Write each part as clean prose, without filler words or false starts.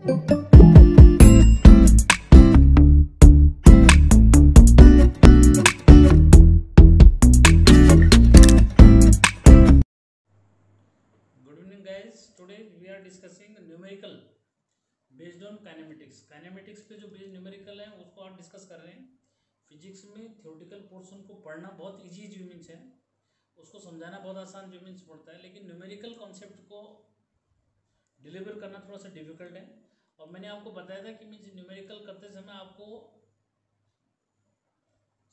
Evening guys, today we are discussing numerical based on kinematics. Kinematics पे जो based numerical है उसको आप डिस्कस कर रहे हैं। फिजिक्स में थ्योरेटिकल पोर्शन को पढ़ना बहुत इजी जो मीन्स है, उसको समझाना बहुत आसान जो मीन्स पड़ता है, लेकिन न्यूमेरिकल कॉन्सेप्ट को डिलीवर करना थोड़ा सा डिफिकल्ट है। और मैंने आपको बताया था कि मीन्स न्यूमेरिकल करते समय आपको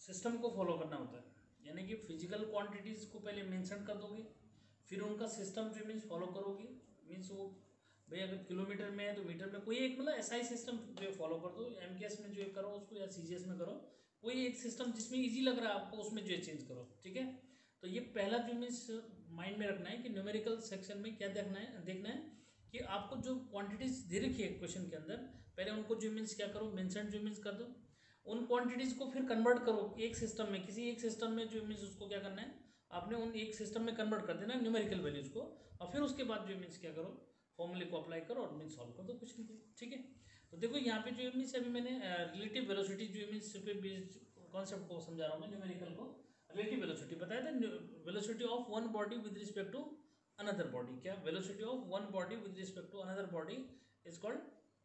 सिस्टम को फॉलो करना होता है, यानी कि फिजिकल क्वांटिटीज़ को पहले मेंशन कर दोगे, फिर उनका सिस्टम जो मीन्स फॉलो करोगे। मीन्स वो भाई अगर किलोमीटर में है तो मीटर में कोई एक मतलब ऐसा ही सिस्टम जो फॉलो कर दो। एमकेएस में जो करो उसको, या सीजीएस में करो, कोई एक सिस्टम जिसमें इजी लग रहा है आपको उसमें जो चेंज करो, ठीक है। तो ये पहला जो मीन्स माइंड में रखना है कि न्यूमेरिकल सेक्शन में क्या देखना है कि आपको जो क्वांटिटीज दे रखी है क्वेश्चन के अंदर, पहले उनको जो मीन्स क्या करो, मेंशन जो मीन्स कर दो। उन क्वांटिटीज को फिर कन्वर्ट करो एक सिस्टम में, किसी एक सिस्टम में जो मीन्स उसको क्या करना है, आपने उन एक सिस्टम में कन्वर्ट कर देना न्यूमेरिकल वैल्यूज को, और फिर उसके बाद जो मीन्स क्या करो, फॉर्मूले को अप्लाई करो और मीन्स सॉल्व कर दो क्वेश्चन को, ठीक है। तो देखो यहाँ पे जो मीन्स अभी मैंने रिलेटिव वेलोसिटी जो मीन्स पे बेस्ड कॉन्सेप्ट को समझा रहा हूँ मैं, न्यूमेरिकल को। रिलेटिव वेलोसिटी बताया था, velocity of one body with respect to another body. क्या velocity of one body with respect to another body is called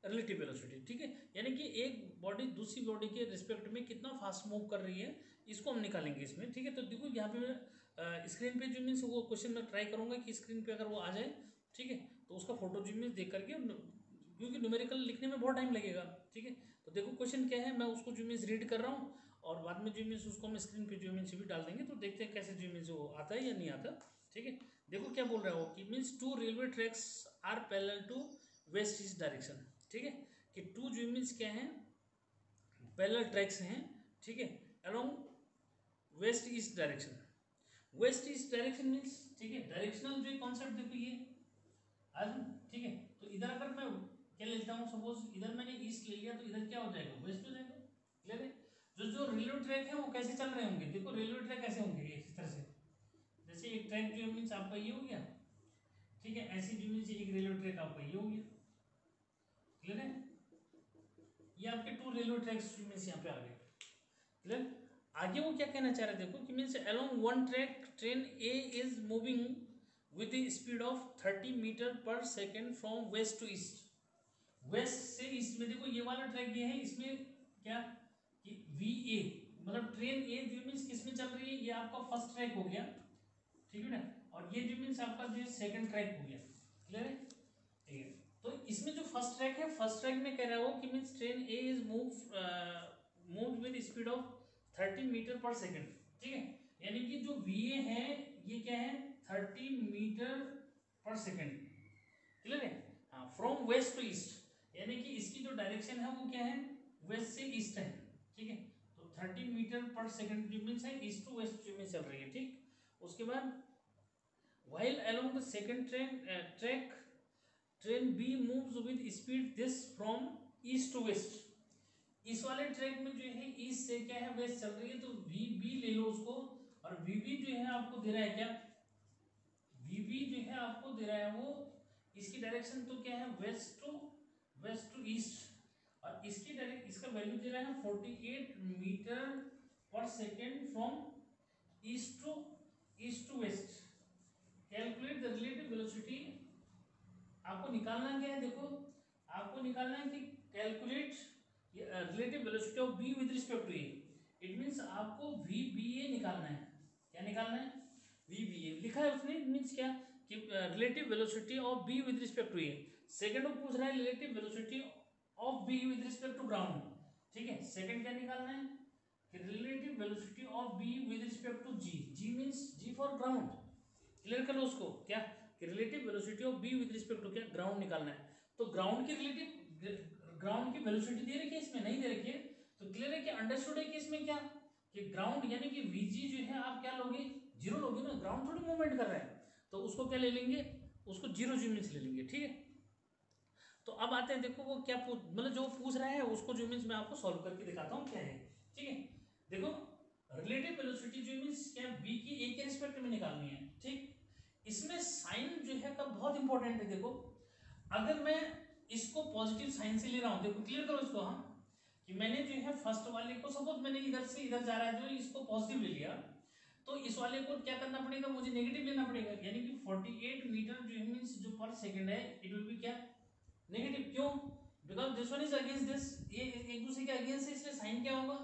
relative velocity, ठीक है। यानी कि एक बॉडी दूसरी बॉडी के रिस्पेक्ट में कितना फास्ट मूव कर रही है, इसको हम निकालेंगे इसमें, ठीक है। तो देखो यहाँ पे मैं स्क्रीन पे जो मीन्स वो क्वेश्चन मैं ट्राई करूंगा कि स्क्रीन पे अगर वो आ जाए, ठीक है, तो उसका फोटो जो मीन्स देख करके, क्योंकि न्यूमेरिकल लिखने में बहुत टाइम लगेगा, ठीक है। तो देखो क्वेश्चन क्या है, मैं उसको जो मीन्स रीड कर रहा हूँ और बाद में जो मीन्स उसको हम स्क्रीन पे जो मीन्स भी डाल देंगे, तो देखते हैं कैसे जो मीन्स वो आता है या नहीं आता, ठीक है। देखो क्या बोल रहा है वो कि means two railway tracks are parallel to west east direction, ठीक है। कि टू जो मीन्स क्या है, पैरेलल ट्रैक्स हैं, ठीक है, along waste east direction. Waste east direction means, ठीक है, डायरेक्शनल जो कॉन्सेप्ट देखो ये आज, ठीक है। तो इधर अगर मैं क्या लेता हूँ, सपोज इधर मैंने ईस्ट ले लिया, तो इधर क्या हो जाएगा, वेस्ट हो जाएगा, क्लियर है। जो जो रेलवे ट्रैक है वो कैसे चल रहे होंगे, देखो रेलवे ट्रैक कैसे होंगे इस तरह से, जैसे एक ट्रैक जो मीन्स आपका ये हो गया, ठीक है, ऐसी जो मीन्स एक रेलवे ट्रैक आपका ये हो गया, क्लियर है। ये आपके टू रेलवे ट्रैक्स मीन्स यहाँ पे आ गए, क्लियर। आगे वो क्या कहना चाह रहे देखो कि means along one track train A is moving with the speed of 30 metre per second from west to east. West से ईस्ट में देखो ये वाला ट्रैक ये है, इसमें क्या कि वी ए मतलब ट्रेन ए जो मीन्स किस में चल रही है, ये आपका फर्स्ट ट्रैक हो गया, ठीक है ना, और ये जो मीन्स आपका जो सेकंड ट्रैक हो गया, क्लियर है, ठीक है। तो इसमें जो फर्स्ट ट्रैक है, फर्स्ट ट्रैक में कह रहा है वो कि means train A is move with speed of 30 metre per second, ठीक है। यानी कि जो वी ए है ये क्या है, 30 मीटर पर सेकेंड, क्लियर है। हाँ, फ्रॉम वेस्ट टू ईस्ट, यानी कि इसकी जो डायरेक्शन है वो क्या है, वेस्ट से ईस्ट है, ठीक है। तो 30 मीटर पर सेकेंड जो मीन्स है ईस्ट टू वेस्ट जो मीन्स चल रही है, ठीक। उसके बाद while along the second track train B moves with speed this from east to west. इस वाले ट्रैक में जो है ईस्ट से क्या है, वेस्ट चल रही है, तो वी बी ले लो उसको, और वी बी जो है आपको दे रहा है क्या, वी बी जो है आपको दे रहा है वो, इसकी डायरेक्शन तो क्या है, वेस्ट टू ईस्ट, और इसकी डायरेक्ट इसका वैल्यू दे रहा है 48 metre per second from east to west. Calculate the relative velocity, आपको निकालना क्या है, देखो आपको निकालना है कि calculate relative velocity of B with respect to A. It means आपको वी बी ए निकालना है, क्या निकालना है, वी बी ए लिखा है उसने, मींस क्या कि relative velocity of B with respect to A. Second में पूछ रहा है relative velocity of B with respect to ground, ठीक है। सेकंड क्या निकालना है कि relative velocity of B with respect to G, G means G for ground, clear कर लो उसको, क्या कि relative velocity of B with respect to क्या ग्राउंड निकालना है। तो ग्राउंड की रिलेटिव ग्राउंड की वेलोसिटी दे रखी है, इसमें नहीं दे रखी है, तो क्लियर है कि अंडरस्टूड है कि इसमें क्या कि ग्राउंड यानी कि वीजी जो है आप क्या लोगे, जीरो लोगे ना, ग्राउंड थोड़ी मूवमेंट कर रहा है, तो उसको क्या ले लेंगे, उसको जीरो जी मीन्स ले लेंगे, ठीक है। तो अब आते हैं, देखो वो क्या मतलब जो पूछ रहा है उसको जो मीन्स मैं आपको सॉल्व करके दिखाता हूँ क्या है, ठीक है। देखो रिलेटिव वेलोसिटी जो मीन्स क्या बी की ए के रिस्पेक्ट में निकालनी है, ठीक। इसमें साइन जो है का बहुत इंपॉर्टेंट है। देखो अगर मैं इसको पॉजिटिव साइन से ले रहा हूँ, देखो क्लियर करो इसको। हाँ, कि मैंने जो है फर्स्ट वाले को, सपोज मैंने इधर से इधर जा रहा है जो, इसको पॉजिटिव ले लिया, तो इस वाले को क्या करना पड़ेगा, मुझे नेगेटिव लेना पड़ेगा। यानी कि 48 मीटर जो है मीन्स जो पर सेकंड है, इट विल बी क्या, नेगेटिव। क्यों? Because this one is against this, ये एक दूसरे के अगेंस्ट है, इसलिए साइन क्या होगा,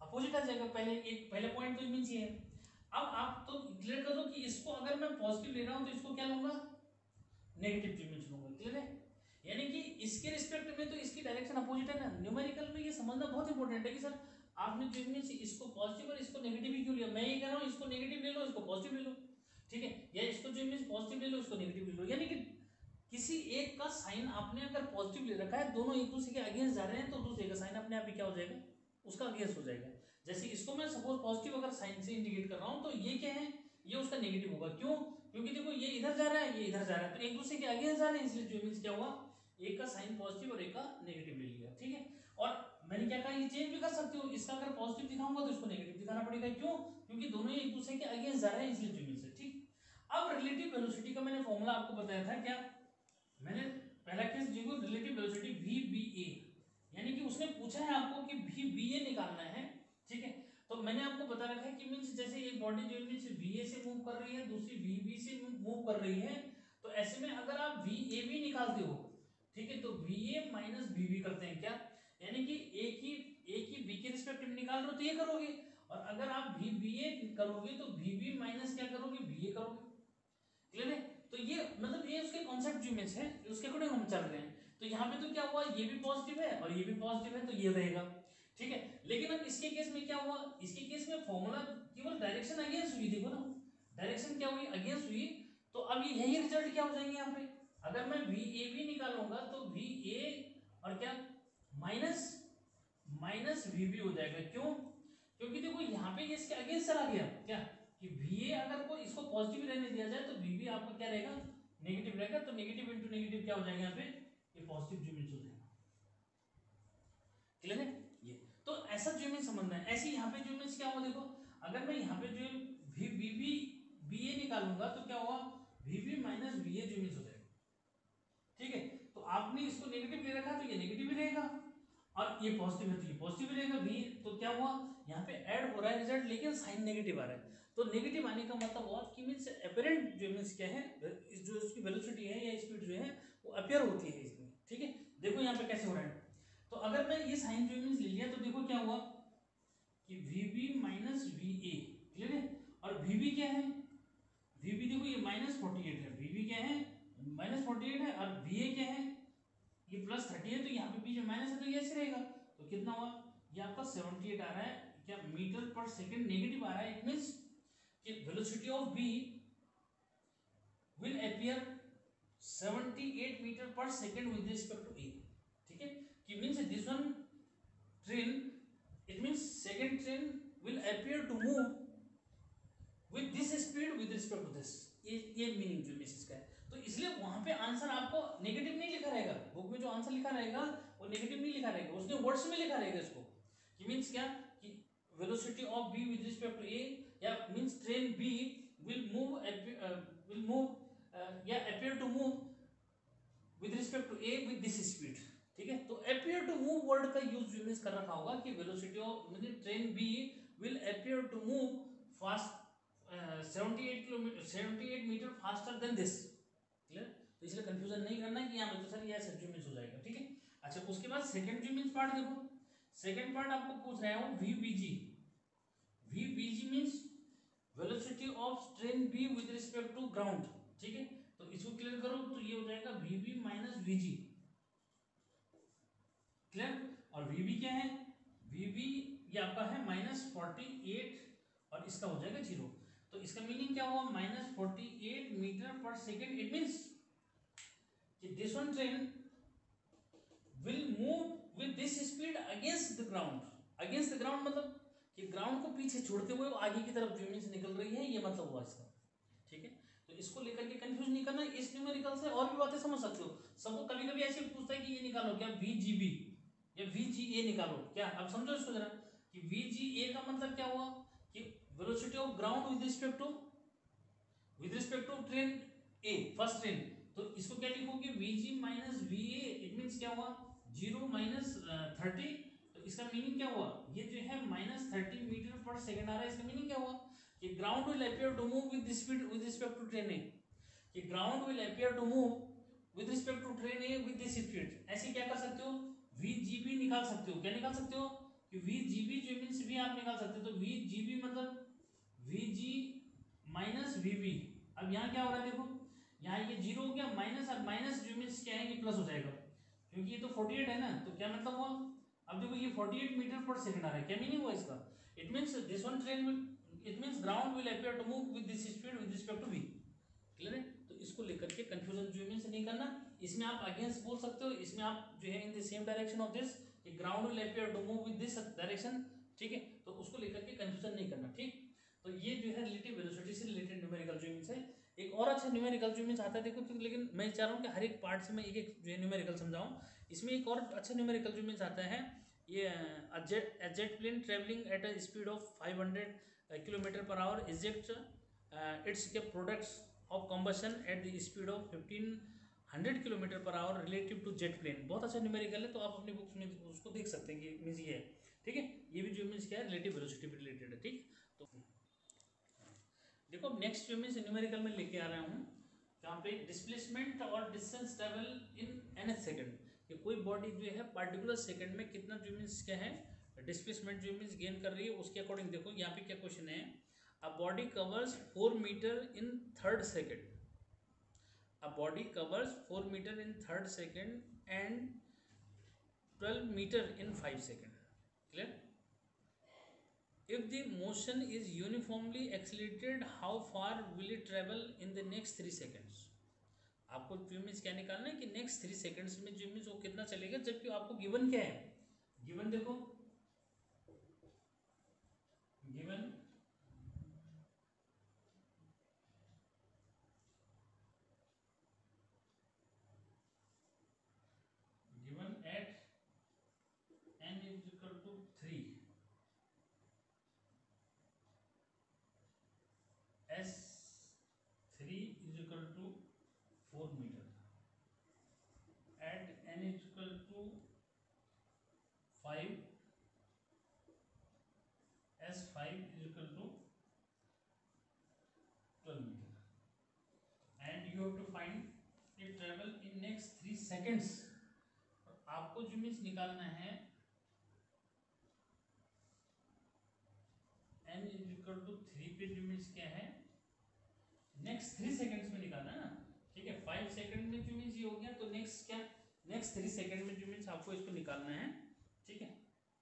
अपोजिट आ जाएगा। पहले पॉइंट तो मीन्स ये है। अब आप तो क्लियर कर दो कि इसको अगर मैं पॉजिटिव ले रहा हूं तो इसको क्या लूंगा, नेगेटिव जो मीन्स लूंगा। क्लियर है? यानी कि इसके रिस्पेक्ट में तो इसकी डायरेक्शन अपोजिट है ना। न्यूमेरिकल में ये समझना बहुत इंपॉर्टेंट है कि सर आपने जो मीन्स इसको पॉजिटिव और इसको नेगेटिव ही क्यों लिया। मैं ये कह रहा हूँ इसको नेगेटिव ले लो, इसको पॉजिटिव ले लो, ठीक है, या इसको जो मीन्स पॉजिटिव ले लो, इसको नेगेटिव ले लो। यानी कि किसी एक का साइन आपने अगर पॉजिटिव ले रखा है, दोनों एक दूसरे के अगेंस्ट जा रहे हैं, तो दूसरे का साइन अपने आप ही क्या हो जाएगा, उसका अगेंस्ट हो जाएगा। जैसे इसको मैं सपोज पॉजिटिव अगर साइन से इंडिकेट कर रहा हूँ, तो ये क्या है, ये उसका नेगेटिव होगा। क्यों? क्योंकि देखो ये इधर जा रहा है, ये इधर जा रहा है, तो एक दूसरे के अगेंस्ट जा रहे हैं, इसलिए जो मीन्स क्या हुआ, एक का साइन पॉजिटिव और एक का नेगेटिव ले लिया। ठीक है, और मैंने क्या कहा, ये चेंज भी कर सकते हो, इसका अगर पॉजिटिव दिखाऊंगा तो इसको नेगेटिव दिखाना पड़ेगा। क्यों? क्योंकि दोनों ही एक दूसरे के अगेंस्ट जा रहे हैं, इसलिए जो मीन्स है। ठीक, अब रिलेटिव वेलोसिटी का मैंने फॉर्मूला आपको बताया था क्या, मैंने पहला केस देखो, रिलेटिव वेलोसिटी VBA, यानी कि उसने पूछा है आपको कि VBA निकालना है। ठीक है, तो मैंने आपको बता रखा है कि मीन्स जैसे एक बॉडी जो मीन्स VA से मूव कर रही है, दूसरी VB से मूव कर रही है, तो ऐसे में अगर आप VAB निकालते हो, ठीक है, तो VA माइनस VB करते हैं क्या, यानी कि एक ही B के रिस्पेक्ट में निकाल रहे हो तो ये करोगे, और अगर आप VBA करोगे तो VB माइनस क्या करोगे, VA करोगे। क्लियर है? तो ये मतलब ये उसके कॉन्सेप्ट जो मीन्स है, उसके अकॉर्डिंग हम चल रहे हैं। तो यहाँ पे तो क्या हुआ, ये भी पॉजिटिव है और ये भी पॉजिटिव है, तो ये रहेगा। ठीक है, लेकिन अब इसके केस में क्या हुआ, इसके केस में फॉर्मूला केवल डायरेक्शन अगेंस्ट हुई, देखो ना, डायरेक्शन क्या हुई, अगेंस्ट हुई, तो अब ये यही रिजल्ट क्या हो जाएंगे यहाँ पे। अगर मैं VAB निकालूंगा तो VA और क्या माइनस माइनस VB हो जाएगा। क्यों? क्योंकि देखो यहाँ पे ये इसके अगेंस्ट चला गया क्या, कि VA अगर को इसको पॉजिटिव रहने दिया जाए तो VB आपका क्या रहेगा, नेगेटिव रहेगा। तो नेगेटिव इंटू नेगेटिव क्या हो जाएगा यहाँ पे, ये पॉजिटिव जो मीन्स हो जाएगा। क्लियर है? ये तो ऐसा जो मीन्स समझना है। ऐसे यहाँ पे जो मीन्स क्या होगा, देखो अगर मैं यहाँ पे जो VB BA निकालूंगा तो क्या होगा, VB माइनस BA जो मीन्स हो जाएगा। ठीक है, तो आपने इसको नेगेटिव ले रखा तो ये नेगेटिव ही रहेगा, और ये पॉजिटिव है तो ये पॉजिटिव रहेगा। V तो क्या हुआ, यहाँ पे ऐड हो रहा है रिजल्ट, लेकिन साइन नेगेटिव आ रहा है। तो नेगेटिव आने का मतलब हुआ कि मीन्स अपेरेंट जो मीन्स क्या है, जो इसकी वेलोसिटी है या स्पीड जो है वो अपेयर होती है इसमें। ठीक है, देखो यहाँ पे कैसे हो रहा है। तो अगर मैं ये साइन जो मीन्स ले लिया तो देखो क्या हुआ कि VB माइनस VA। क्लियर है? और VB क्या है, VB देखो ये -48 है, VB क्या है -48 है, और VA क्या है, ये +30 है, तो यहाँ पे बीच में माइनस है तो ये ऐसे रहेगा। तो कितना हुआ, ये आपका 78 आ रहा है क्या, मीटर पर सेकंड नेगेटिव आ रहा है। इट मींस कि velocity of B will appear 78 metre per second with respect to A। ठीक है, कि means this one train, it means second train will appear to move with this speed with respect to this. ये meaning जो means इसका है। तो इसलिए वहां पे आंसर आपको नेगेटिव नहीं लिखा रहेगा, बुक में जो आंसर लिखा रहेगा वो नेगेटिव नहीं लिखा रहेगा, उसने वर्ड्स में लिखा रहेगा इसको। कि मींस क्या, कि velocity of B with respect to A, या means train B will move या appear to move with respect to A with this speed. ठीक है, तो अपीयर टू मूव वर्ड का यूज जो मींस कर रखा होगा कि velocity of means train B will appear to move fast 78 metre faster than this. Clear? तो इसलिए कंफ्यूजन नहीं करना कि यहाँ पे तो सर ये ऐसा जो मींस हो जाएगा। ठीक है, अच्छा उसके बाद सेकंड जो मींस पार्ट देखो, सेकंड पार्ट आपको पूछ रहा है वो VBG। VBG means velocity of train B with respect to ground. ठीक है, तो इसको क्लियर करो तो ये हो जाएगा VB माइनस VG। क्लियर? और VB क्या है, VB ये आपका है -48 और इसका हो जाएगा 0। तो इसका मीनिंग क्या हुआ, -48 metre per second. It means कि this one train will move with this speed against the ground. Against the ground मतलब कि ग्राउंड को पीछे छोड़ते हुए आगे की तरफ जो मींस निकल रही है, ये मतलब हुआ इसका। ठीक है, तो इसको लेकर के कंफ्यूज नहीं करना। इस न्यूमेरिकल से और भी बातें समझ सकते हो। सबको कभी कभी ऐसे पूछता है कि ये निकालो क्या VGB या VGA निकालो क्या। अब समझो इसको जरा कि VGA का मतलब क्या हुआ कि velocity of ground with respect to train A, first train. तो इसको क्या लिखोगे, V G minus V A, it means क्या हुआ 0 माइनस 30। तो इसका मीनिंग क्या हुआ, ये जो है माइनस 30 मीटर पर सेकेंड आ रहा है, इसका मीनिंग क्या हुआ कि ground will appear to move with speed with respect to train A, कि ground will appear to move with respect to train A with this speed. ऐसे क्या कर सकते हो, वी जी बी निकाल सकते हो, क्या निकाल सकते हो कि वी जी बी जो मीन्स भी आप निकाल सकते हो, तो वी जी बी मतलब V G minus V B. अब यहाँ क्या हो रहा है देखो, यहाँ ये 0 हो गया माइनस, अब माइनस जो मीन्स क्या है ये प्लस हो जाएगा, क्योंकि ये तो 48 है ना, तो क्या मतलब हुआ, अब देखो ये 48 मीटर पर सेकंड आ रहा है, क्या मीनिंग हुआ इसका, it means this one train will, it means ground will appear to move with this speed with respect to V. Clear है, तो इसको लेकर के कंफ्यूजन जो मीन्स नहीं करना, इसमें आप अगेंस्ट बोल सकते हो, इसमें आप जो है in the same direction of this, ground will appear to move with this direction, ठीक है, तो उसको लेकर के कंफ्यूजन नहीं करना, ठीक। तो ये जो है रिलेटिव वेलोसिटी से रिलेटेड न्यूमेरिकल जो मीन्स है। एक और अच्छा न्यूमेरिकल जो मीन्स आता है देखो, तो लेकिन मैं चाह रहा हूँ कि हर एक पार्ट से मैं एक एक जो है न्यूमेरिकल समझाऊँ। इसमें एक और अच्छा न्यूमेरिकल जो मीन्स आता है, ये jet plane travelling at a speed of 500 kilometre per hour eject its के products of combustion at the speed of 1500 kilometre per hour relative to jet plane. बहुत अच्छा न्यूमेरिकल है, तो आप अपनी बुक्स में उसको देख सकते हैं कि मीन्स ये है, ठीक है, ये भी जो मीन्स क्या है रिलेटिव वेलोसिटी रिलेटेड है, ठीक। तो देखो नेक्स्ट जो मीन्स न्यूमेरिकल में लेके आ रहा हूँ, जहाँ पे डिस्प्लेसमेंट और distance travel in an second, कि कोई बॉडी जो है पर्टिकुलर सेकंड में कितना जो मीन्स क्या है डिस्प्लेसमेंट जो मीन्स गेन कर रही है, उसके अकॉर्डिंग देखो यहाँ पे क्या क्वेश्चन है, a body covers 4 metre in third second, a body covers 4 metre in third second and 12 metre in 5 second. Clear, if the motion is uniformly accelerated how far will it travel in the next 3 seconds। आपको जो means क्या निकालना है कि next 3 seconds में जो means वो कितना चलेगा, जबकि आपको गिवन क्या है, गिवन देखो, given given at n is equal to 3, s3 is equal to 4 meter, at n is equal to 5, s5 is equal to 12 meter, and you have to find it travel in next 3 seconds। आपको जो means निकालना है n is equal to 3 पे जो means क्या है next 3 seconds में निकालना है ना, ठीक है, 5 सेकंड में जो मीन्स ये हो गया, तो नेक्स्ट क्या नेक्स्ट 3 सेकंड में जो मीन्स आपको इसको निकालना है, ठीक है,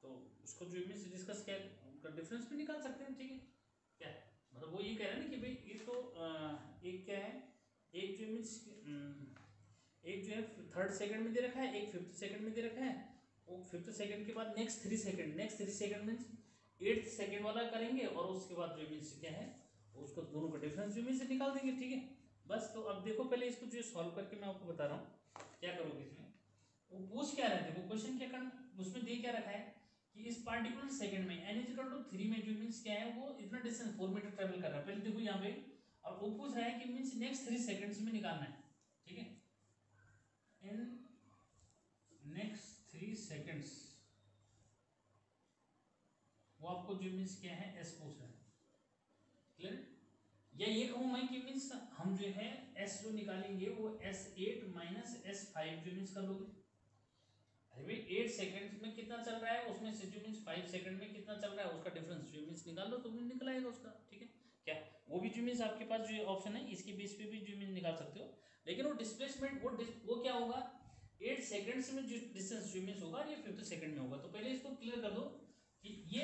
तो उसको जो मीन्स डिस्कस क्या उनका डिफरेंस भी निकाल सकते हैं, ठीक है, क्या मतलब वो ये कह रहे हैं ना कि भाई ये तो एक क्या है, एक जो मीन्स एक जो है थर्ड सेकंड में दे रखा है, एक फिफ्थ सेकंड में दे रखा है, वो फिफ्थ सेकंड के बाद next 3 second, next 3 second means 8th second वाला करेंगे, और उसके बाद जो मीन्स क्या है उसको दोनों का डिफरेंस जो मीन्स निकाल देंगे, ठीक है बस। तो अब देखो पहले इसको जो सॉल्व करके मैं आपको बता रहा हूँ क्या करोगे इसमें, वो पूछ क्या रहा है, देखो क्वेश्चन क्या करना, उसमें दे क्या रखा है कि इस पार्टिकुलर सेकंड में n इक्वल टू 3 में जो मीन्स क्या है वो इतना डिस्टेंस 4 मीटर ट्रेवल कर रहा है, पहले देखो यहाँ पे, और वो पूछ रहा है कि मीन्स नेक्स्ट 3 सेकंड्स में निकालना है, ठीक है, इन नेक्स्ट 3 सेकंड्स, वो आपको जो मीन्स क्या है एस पूछ रहा है। क्लियर, या ये कहूँ मैं कि मीन्स हम जो है एस जो निकालेंगे वो S8 माइनस S5 जो मीन्स कर लोगे, अरे भाई 8 सेकंड्स में कितना चल रहा है उसमें से जो मीन्स 5 सेकंड में कितना चल रहा है उसका डिफरेंस जो मीन्स निकाल लो, तो निकल आएगा उसका, ठीक है क्या, वो भी जो मीन्स आपके पास जो ऑप्शन है इसके बेस पे भी जो मीन्स निकाल सकते हो, लेकिन वो डिस्प्लेसमेंट वो क्या होगा 8 सेकंड्स में जो डिस्टेंस जो मीन्स होगा ये 5th सेकंड में होगा। तो पहले इसको क्लियर कर दो कि ये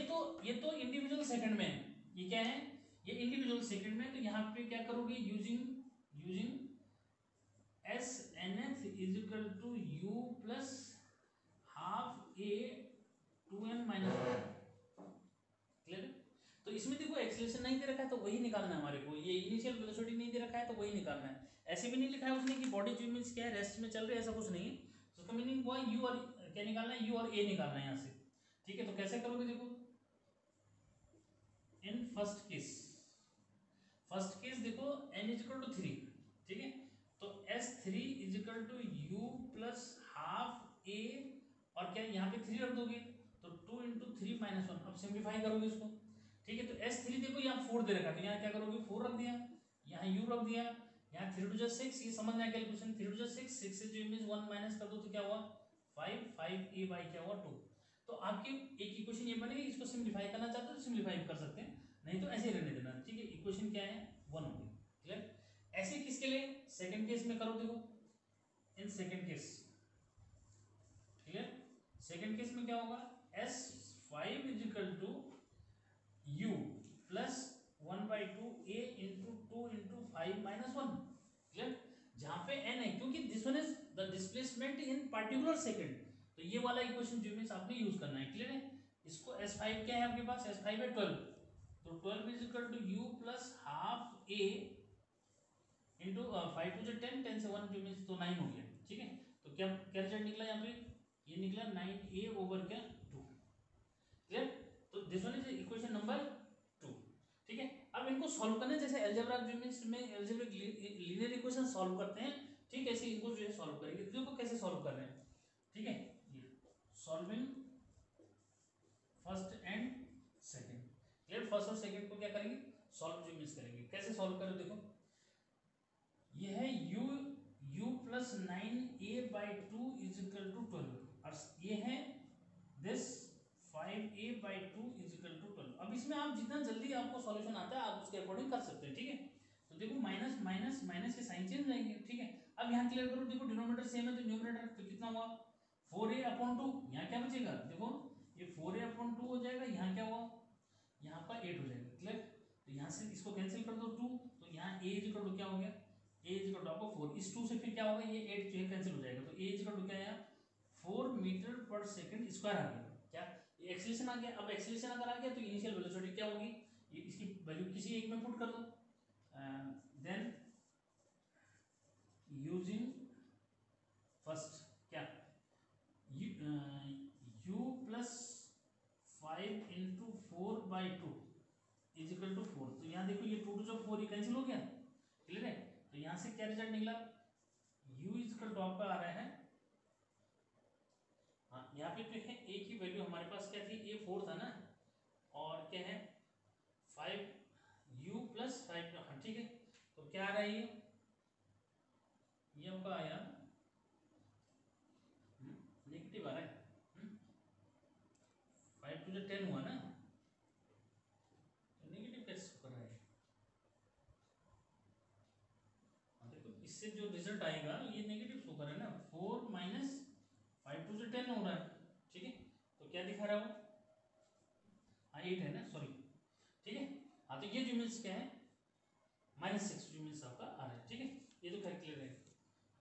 तो इंडिविजुअल सेकंड में है, ये क्या है ये इंडिविजुअल सेकंड में, तो यहाँ पे क्या करोगे using S N th is equal to U plus half A 2n minus 1। Clear, तो इसमें देखो एक्सेलरेशन नहीं दे रखा है तो वही निकालना है हमारे को, ये इनिशियल वेलोसिटी नहीं दे रखा है तो वही निकालना है, ऐसे भी नहीं लिखा है उसने कि बॉडी जो मीन्स क्या है रेस्ट में चल रही है, ऐसा कुछ नहीं है, तो उसका मीनिंग हुआ यू और क्या निकालना है, यू और ए निकालना है यहाँ से, ठीक है। तो कैसे करोगे देखो, इन फर्स्ट केस देखो n इज इक्वल टू 3, ठीक है, तो S3 is equal to U plus half A, और क्या यहाँ पे 3 रख दोगे तो 2 इंटू 3 माइनस 1। अब सिंप्लीफाई करोगे इसको, ठीक है। तो S3 देखो यहाँ 4 दे रखा, तो यहाँ क्या करोगे 4 रख दिया, यहाँ u रख दिया, यहाँ 3 टू 6, ये समझ में आया कैलकुलेशन। 3 टू 6, 6 से जो इमेज 1 माइनस कर दो तो क्या हुआ 5, 5a बाई क्या हुआ 2। तो आपकी एक इक्वेशन ये बनेगी, इसको सिंप्लीफाई करना चाहते हो तो सिंप्लीफाई कर सकते हैं, नहीं तो ऐसे ही रहने देना, ठीक है। इक्वेशन क्या है 1 होगी, क्लियर। ऐसे किसके लिए, सेकंड केस में करो, देखो in second case, clear. Second case में क्या होगा, S5 is equal to u plus 1/2 a into 2 into 5 minus 1, clear. जहां पे n है, क्योंकि this one is the displacement in particular second, तो ये वाला इक्वेशन जो मींस आपने यूज करना है, क्लियर है। इसको S5 क्या है आपके पास, S5 है 12, तो 12 is equal to u plus half a into 5 two 10, 10 से 1 जो मींस तो 9 हो गया, ठीक है। तो क्या क्या रिजल्ट निकला यहाँ पे, ये निकला 9a ओवर क्या 2, क्लियर। तो this one is equation number 2, ठीक है। अब इनको सॉल्व करना है, जैसे अलजेब्रा जो मींस में अलजेब्रिक लीनियर इक्वेशन सॉल्व करते हैं, ठीक है, ऐसे इनको जो है सॉल्व करेंगे। देखो कैसे सॉल्व कर रहे हैं, ठीक है। Solving first and second, clear. First और सेकंड को क्या करेंगे, सॉल्व जो मींस करेंगे। कैसे सॉल्व करें, देखो ये है u plus 9a/2 is equal to 12, और ये है this 5a/2 is equal to 12। अब इसमें आप जितना जल्दी आपको सॉल्यूशन आता है आप उसके अकॉर्डिंग कर सकते हैं, ठीक है। तो देखो माइनस माइनस माइनस के साइन चेंज रहेंगे, ठीक है। अब यहाँ क्लियर करो, देखो डिनोमिनेटर सेम है तो न्यूमरेटर तो कितना हुआ 4a/2, यहाँ क्या बचेगा, देखो ये 4a/2 हो जाएगा, यहाँ क्या हुआ, यहाँ पर 8 हो जाएगा, क्लियर। तो यहाँ से इसको कैंसिल कर दो 2, तो यहाँ a इज इक्वल टू क्या हो गया, a इज इक्वल टू आपको 4, इस 2 से फिर क्या होगा, ये 8 जो है कैंसिल हो जाएगा, तो a इज इक्वल टू क्या है 4 मीटर पर सेकंड स्क्वायर आ गया, क्या ये एक्सीलरेशन आ गया। अब एक्सीलरेशन अगर आ गया तो इनिशियल वेलोसिटी क्या होगी, ये इसकी वैल्यू किसी एक में पुट कर दो, देन यूजिंग फर्स्ट क्या u plus 5 into 4/2 is equal to 4। तो यहाँ देखो ये 2 टू 4 ये कैंसिल हो गया, क्लियर है। तो यहाँ से क्या रिजल्ट निकला, u इज इक्वल टू आपका आ रहा है, हाँ यहाँ पे जो है a की वैल्यू हमारे पास क्या थी, a 4 था ना, और क्या है 5 u प्लस 5, हाँ ठीक है। तो क्या आ रहा है ये आपका आया नेगेटिव आ रहा है, 5 टू 10 हुआ ना, तो नेगेटिव कैसे कर रहा है, देखो इससे जो रिजल्ट आएगा ये नेगेटिव शो कर रहा है ना, 4 माइनस 5 टू 10 हो रहा है, ठीक है। तो क्या दिखा रहा है वो, हाँ 8 है ना, सॉरी, ठीक है। हाँ तो ये जो मीन्स क्या है -6 जो मीन्स आपका आ रहा है, ठीक है। ये तो खैर क्लियर है,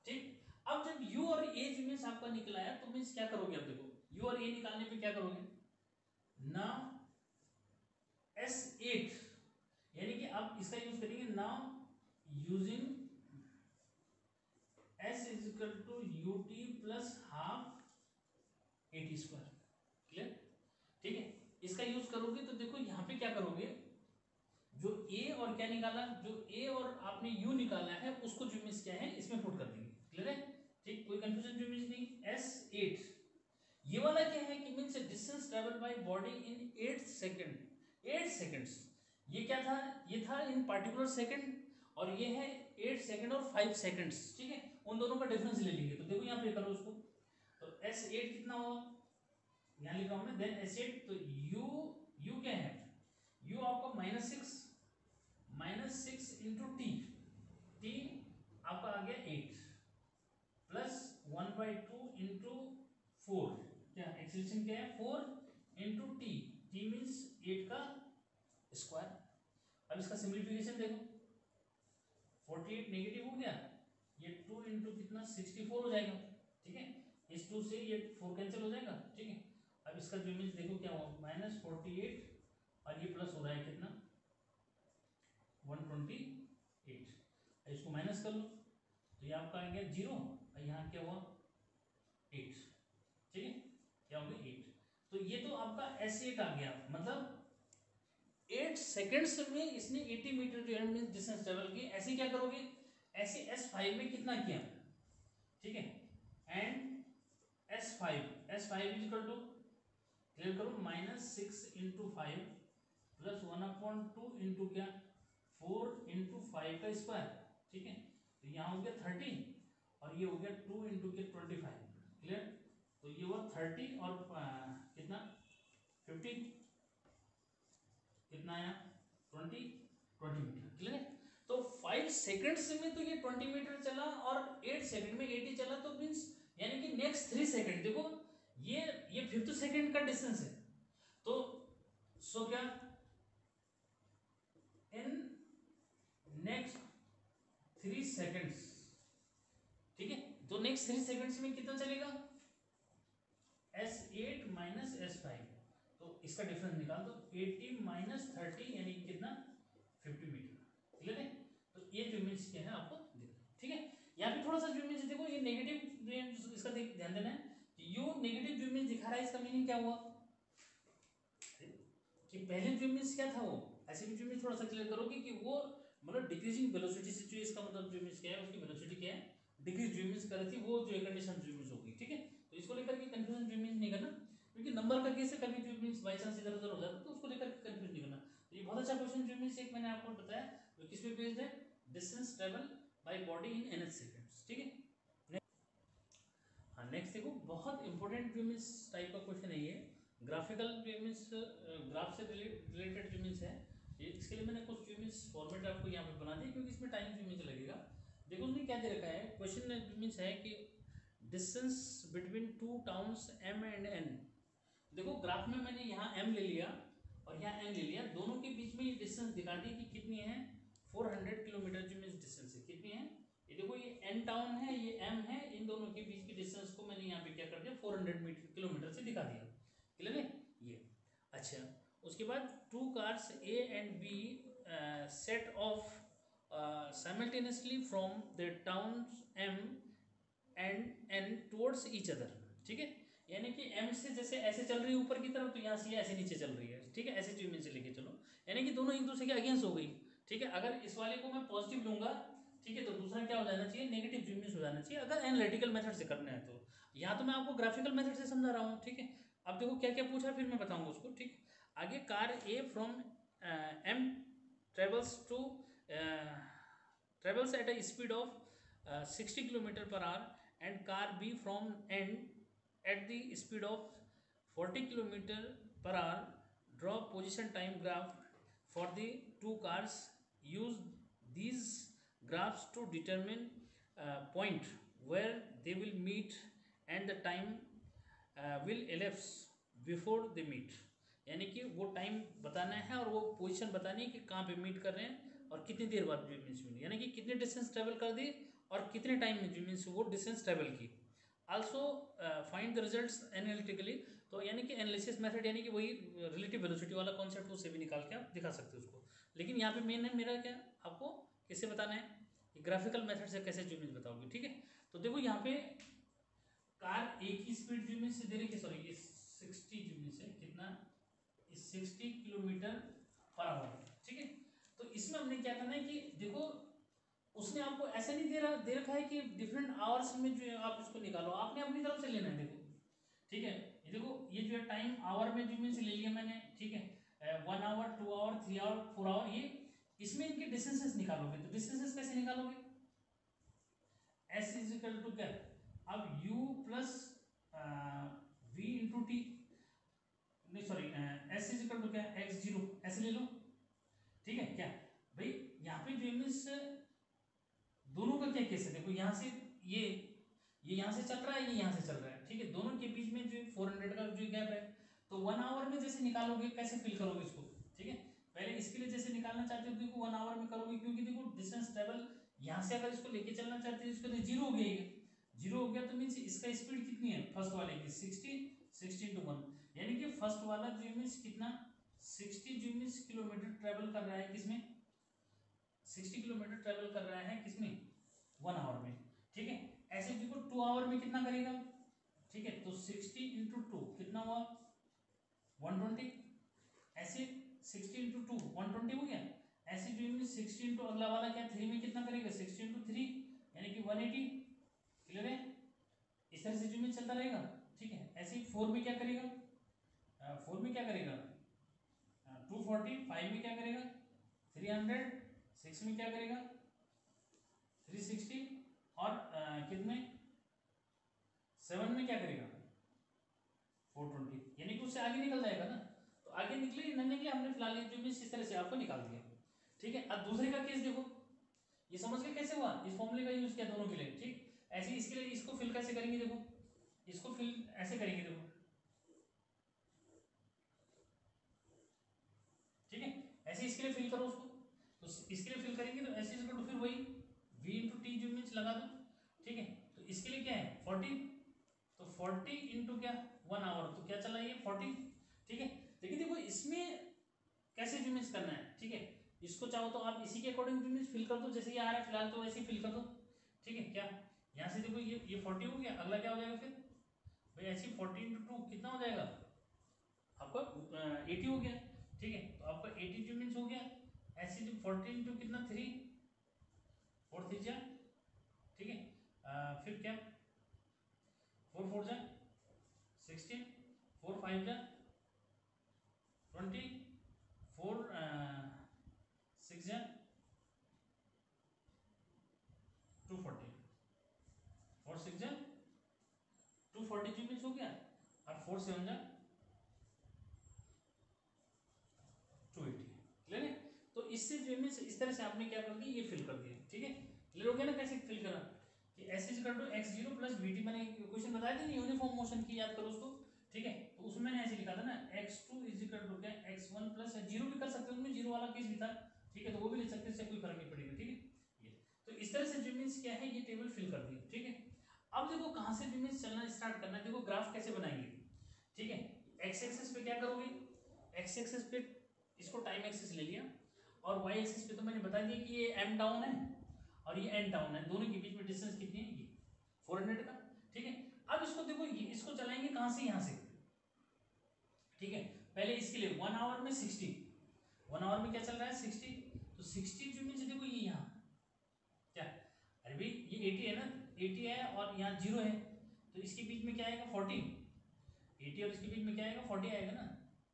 ठीक। अब जब u और a जो मीन्स आपका निकला है तो मीन्स क्या करोगे, अब देखो u और a निकालने पे क्या करोगे ना, S8 यानी कि अब इसका यूज करेंगे ना, using s is equal to ut plus half 80 square, clear, ठीक है। इसका यूज करोगे तो देखो यहाँ पे क्या करोगे, जो a और क्या निकाला, जो a और आपने u निकाला है उसको जो मीन्स क्या है इसमें पुट कर देंगे, क्लियर है, ठीक। कोई कंफ्यूजन जो मीन्स नहीं। S8 ये वाला क्या है कि means distance travel by body in 8 second, 8 seconds, ये क्या था, ये था इन पार्टिकुलर सेकंड, और ये है 8 सेकंड और 5 सेकंड्स, ठीक है। उन दोनों का डिफरेंस ले लेंगे, तो देखो यहाँ पे करो उसको, तो S8 कितना हुआ, यहाँ लिख रहा हूं मैं, देन S8 तो u क्या है, u आपका -6 इंटू t आपका आ गया 8 प्लस 1/2 इंटू 4, क्या एक्सेलरेशन क्या है 4 इंटू t मीन्स 8 का स्क्वायर। अब इसका सिंप्लीफिकेशन देखो, 48 नेगेटिव हो गया, ये 2 इंटू कितना 64 हो जाएगा, ठीक है। इस 2 से ये 4 कैंसिल हो जाएगा, ठीक है। अब इसका जो मीन्स देखो क्या हुआ -48 और ये प्लस हो रहा है कितना 128, इसको माइनस कर लो तो ये आपका आ गया 0 और यहाँ क्या हुआ 8, ठीक है, क्या हो गया 8। तो ये तो आपका S8 आ गया, मतलब 8 सेकंड्स में इसने 80 मीटर जो है डिस्टेंस ट्रेवल की। ऐसे क्या करोगे ऐसे S5 में कितना किया, ठीक है, and S5 is equal to, clear करो, -6 × 5 प्लस 1/2 इंटू क्या 4 × 5 का स्क्वायर, ठीक है। तो यहाँ हो गया 30 और ये हो गया 2 × के 25, क्लियर। तो ये हुआ 30 और कितना 50, कितना आया 20 मीटर, क्लियर है। तो 5 सेकंड्स में तो ये 20 मीटर चला और 8 सेकंड में 80 चला, तो मीन्स यानी कि नेक्स्ट 3 सेकंड, देखो ये 5th सेकंड का डिस्टेंस है, तो सो क्या इन नेक्स्ट 3 सेकंड्स, ठीक है। तो नेक्स्ट 3 सेकंड्स में कितना चलेगा S8 माइनस S5, तो इसका डिफरेंस निकाल दो, 80 माइनस 30 यानी कि कितना 50 मीटर, क्लियर है। तो ये जो मीन्स क्या है आपको देखो, ठीक है। यहाँ पे थोड़ा सा जो मीन्स देखो, ये नेगेटिव, इसका ध्यान देना है, यो नेगेटिव जो मीन्स दिखा रहा है, इसका मीनिंग क्या हुआ कि पहले जो मीन्स क्या था वो, ऐसे भी जो मीन्स थोड़ा सा क्लियर करोगे कि वो मतलब डिक्रीजिंग वेलोसिटी से, जो इसका मतलब जो मीन्स क्या है, उसकी वेलोसिटी क्या है, डिक्रीज जो मीन्स कर रही थी, वो जो कंडीशन जो मीन्स होगी, ठीक है। तो इसको लेकर के कंफ्यूजन जो मीन्स नहीं करना, क्योंकि नंबर का केस है, कभी जो मीन्स बाई चांस इधर उधर हो जाता है, तो उसको लेकर के कंफ्यूज नहीं करना। तो ये बहुत अच्छा क्वेश्चन जो मीन्स एक मैंने आपको बताया, तो किस पे बेस्ड है, distance travel by body in NH seconds, ठीक है। हाँ, नेक्स्ट देखो, बहुत इंपॉर्टेंट जो मीन्स टाइप का क्वेश्चन है ये, ग्राफिकल जो मीन्स ग्राफ से रिलेटेड जो मीन्स है ये। इसके लिए मैंने कुछ जो मीन्स फॉर्मेट आपको यहाँ पे बना दिया, क्योंकि इसमें टाइम जो मीन्स लगेगा। देखो उसने क्या दे रखा है, क्वेश्चन जो मीन्स है कि distance between 2 towns M and N। देखो ग्राफ में मैंने यहाँ M ले लिया और यहाँ N ले लिया, दोनों के बीच में ये डिस्टेंस दिखा दी कि कितनी है, 400 किलोमीटर जो मीन्स डिस्टेंस है, कितनी है, ये देखो ये N टाउन है, ये M है, इन दोनों के बीच की डिस्टेंस को मैंने यहाँ पे क्या कर दिया 400 किलोमीटर से दिखा दिया, क्लियर है ये। अच्छा, उसके बाद 2 cars A and B set of simultaneously from the towns M and N towards each other, ठीक है। यानी कि M से जैसे ऐसे चल रही है ऊपर की तरफ, तो यहाँ से ऐसे नीचे चल रही है, ठीक है, ऐसे ट्यूब से लेके चलो, यानी कि दोनों एक दूसरे के अगेंस्ट हो गई, ठीक है। अगर इस वाले को मैं पॉजिटिव लूंगा, ठीक है, तो दूसरा क्या हो जाना चाहिए, नेगेटिव ट्यूब हो जाना चाहिए, अगर एनालिटिकल मेथड से करना है तो। यहाँ तो मैं आपको ग्राफिकल मेथड से समझा रहा हूँ, ठीक है। अब देखो क्या क्या पूछा, फिर मैं बताऊंगा उसको, ठीक। आगे car A from M travels at a speed of 60 km per hour, and car B from N at the speed of 40 km per hour. Draw position time graph for the two cars. Use these graphs to determine point where they will meet and the time will elapse before they meet. यानी कि वो time बताना है और वो position बतानी है कि कहाँ पे मीट कर रहे हैं और कितनी देर बाद जो मीन्स मिली, यानी कि कितने डिस्टेंस ट्रेवल कर दी और कितने टाइम में जो मीन्स वो डिस्टेंस ट्रेवल की। Also find the results analytically, तो यानी कि एनालिसिस मेथड, यानी कि वही रिलेटिव वेलोसिटी वाला कॉन्सेप्ट, उससे भी निकाल के आप दिखा सकते हो उसको। लेकिन यहाँ पे मेन है मेरा क्या, आपको किससे बताना है, ग्राफिकल मेथड से कैसे जो मीन्स बताओगे, ठीक है। तो देखो यहाँ पे कार एक ही स्पीड जो मीन्स दे रही है, सॉरी ये 60 जो मीन्स है कितना, 60 किलोमीटर पर आवर, ठीक है। तो इसमें हमने क्या करना है कि देखो उसने आपको ऐसा नहीं दे रखा है कि डिफरेंट आवर्स में जो है आप इसको निकालो, आपने अपनी तरफ से लेना है, देखो, ठीक है। ये देखो ये जो है टाइम आवर में जो मीन्स ले लिया मैंने, ठीक है, 1 आवर 2 आवर 3 आवर 4 आवर, ये इसमें इनके डिस्टेंसेस निकालोगे, तो डिस्टेंसेस कैसे निकालोगे, S इज इक्वल टू क्या, अब U plus V into T, नहीं sorry S is equal to क्या, x0, ऐसे ले लो, ठीक है। क्या भाई यहाँ पे जो मीन्स दोनों का क्या केस है, देखो यहाँ से ये यहाँ से चल रहा है, ये यहाँ से चल रहा है, ठीक है, दोनों के बीच में जो 400 का जो गैप है, तो 1 आवर में जैसे निकालोगे कैसे फिल करोगे इसको, ठीक है। पहले इसके लिए जैसे निकालना चाहते हो देखो 1 आवर में करोगे, क्योंकि देखो डिस्टेंस ट्रेवल यहाँ से अगर इसको लेके चलना चाहते हो, इसको तो 0 हो गया, ये 0 हो गया, तो मीन्स इसका स्पीड कितनी है फर्स्ट वाले की 60 × 1, यानी कि फर्स्ट वाला जो मीन्स कितना 60 जो मीन्स किलोमीटर ट्रेवल कर रहा है, किसमें 60 किलोमीटर ट्रेवल कर रहा है, किसमें 1 आवर में, ठीक है। ऐसे देखो 2 आवर में कितना करेगा, ठीक है, तो 60 × 2 कितना हुआ 120, ऐसे 60 × 2 120 हो गया, ऐसे जो मीन्स 60 इंटू अगला वाला क्या 3 में कितना करेगा 60 इंटू 3 यानी कि 180। क्लियर है? इस तरह से जो मीन्स चलता रहेगा। ठीक है, ऐसे ही 4 में क्या करेगा 4 में क्या करेगा 240, 5 में क्या करेगा 300, 6 में क्या करेगा 360 और कितने 7 में क्या करेगा 420, यानी कि उससे आगे निकल जाएगा ना। तो आगे निकले न निकले हमने फिलहाल ये जो इस तरह से आपको निकाल दिया। ठीक है, अब दूसरे का केस देखो, ये समझ के कैसे हुआ, इस फॉर्मूले का यूज किया दोनों के लिए। ठीक, ऐसे इसके लिए इसको फिल कैसे करेंगे, देखो इसको फिल ऐसे करेंगे, देखो ठीक है, ऐसे इसके लिए फिल करो उसको, तो इसके लिए फिल करेंगे तो ऐसे इसको तो फिर वही v इंटू टी जो मीन्स लगा दो। ठीक है, तो इसके लिए क्या है 40, तो 40 इंटू क्या 1 आवर, तो क्या चला ये 40। ठीक है, लेकिन देखो इसमें कैसे जो मीन्स करना है। ठीक है, इसको चाहो तो आप इसी के अकॉर्डिंग जो मीन्स फिल कर दो, जैसे ये आ रहा है फिलहाल तो वैसे ही फिल कर दो। ठीक है, क्या यहाँ से देखो ये 40 हो गया, अगला क्या हो जाएगा फिर भाई ऐसे 40 इंटू 2 कितना हो जाएगा आपका 80 हो गया। ठीक है, तो आपका 80 जो मीन्स हो गया, ऐसे जो 40 इंटू कितना 3 4 3 जा। ठीक है, फिर क्या 4 4 जा 16, 4 5 जा 20, 4 6 जा 240, 4 6 जा 240 जो मीन्स हो गया, और 4 7 जा 280। क्लियर है? तो इससे जो मीन्स इस तरह से आपने क्या कर दिया ये फिल कर दिया। ठीक है, क्लियर हो गया ना कैसे फिल करा कि S is equal to X zero plus V T, मैंने क्वेश्चन बताया था यूनिफॉर्म मोशन की, याद करो उसको। ठीक है, तो उसमें मैंने ऐसे लिखा था ना x2 इज इक्वल टू क्या x1 प्लस जीरो भी कर सकते हो, उसमें जीरो वाला केस भी था। ठीक है, तो वो भी लिख सकते हैं, इससे कोई फर्क नहीं पड़ेगा। ठीक है, ये तो इस तरह से जो मीन्स क्या है ये टेबल फिल कर दिया। ठीक है, अब देखो कहाँ से जो मीन्स चलना स्टार्ट करना है, देखो ग्राफ कैसे बनाएंगे। ठीक है, एक्स एक्सिस पे क्या करोगे, एक्स एक्सिस पे इसको टाइम एक्सिस ले लिया, और वाई एक्सिस पे तो मैंने बता दिया कि ये एम डाउन है और ये एन डाउन है, दोनों के बीच में डिस्टेंस कितनी है ये 400 का। ठीक है, अब इसको देखो ये इसको चलाएंगे कहाँ से, यहाँ से। ठीक है, पहले इसके लिए 1 आवर में 60, 1 आवर में क्या चल रहा है 60, तो 60 जो मीन्स देखो ये यहाँ क्या, अरे भाई ये 80 है ना, 80 है और यहाँ 0 है, तो इसके बीच में क्या आएगा 40, 80 और इसके बीच में क्या आएगा 40 आएगा ना।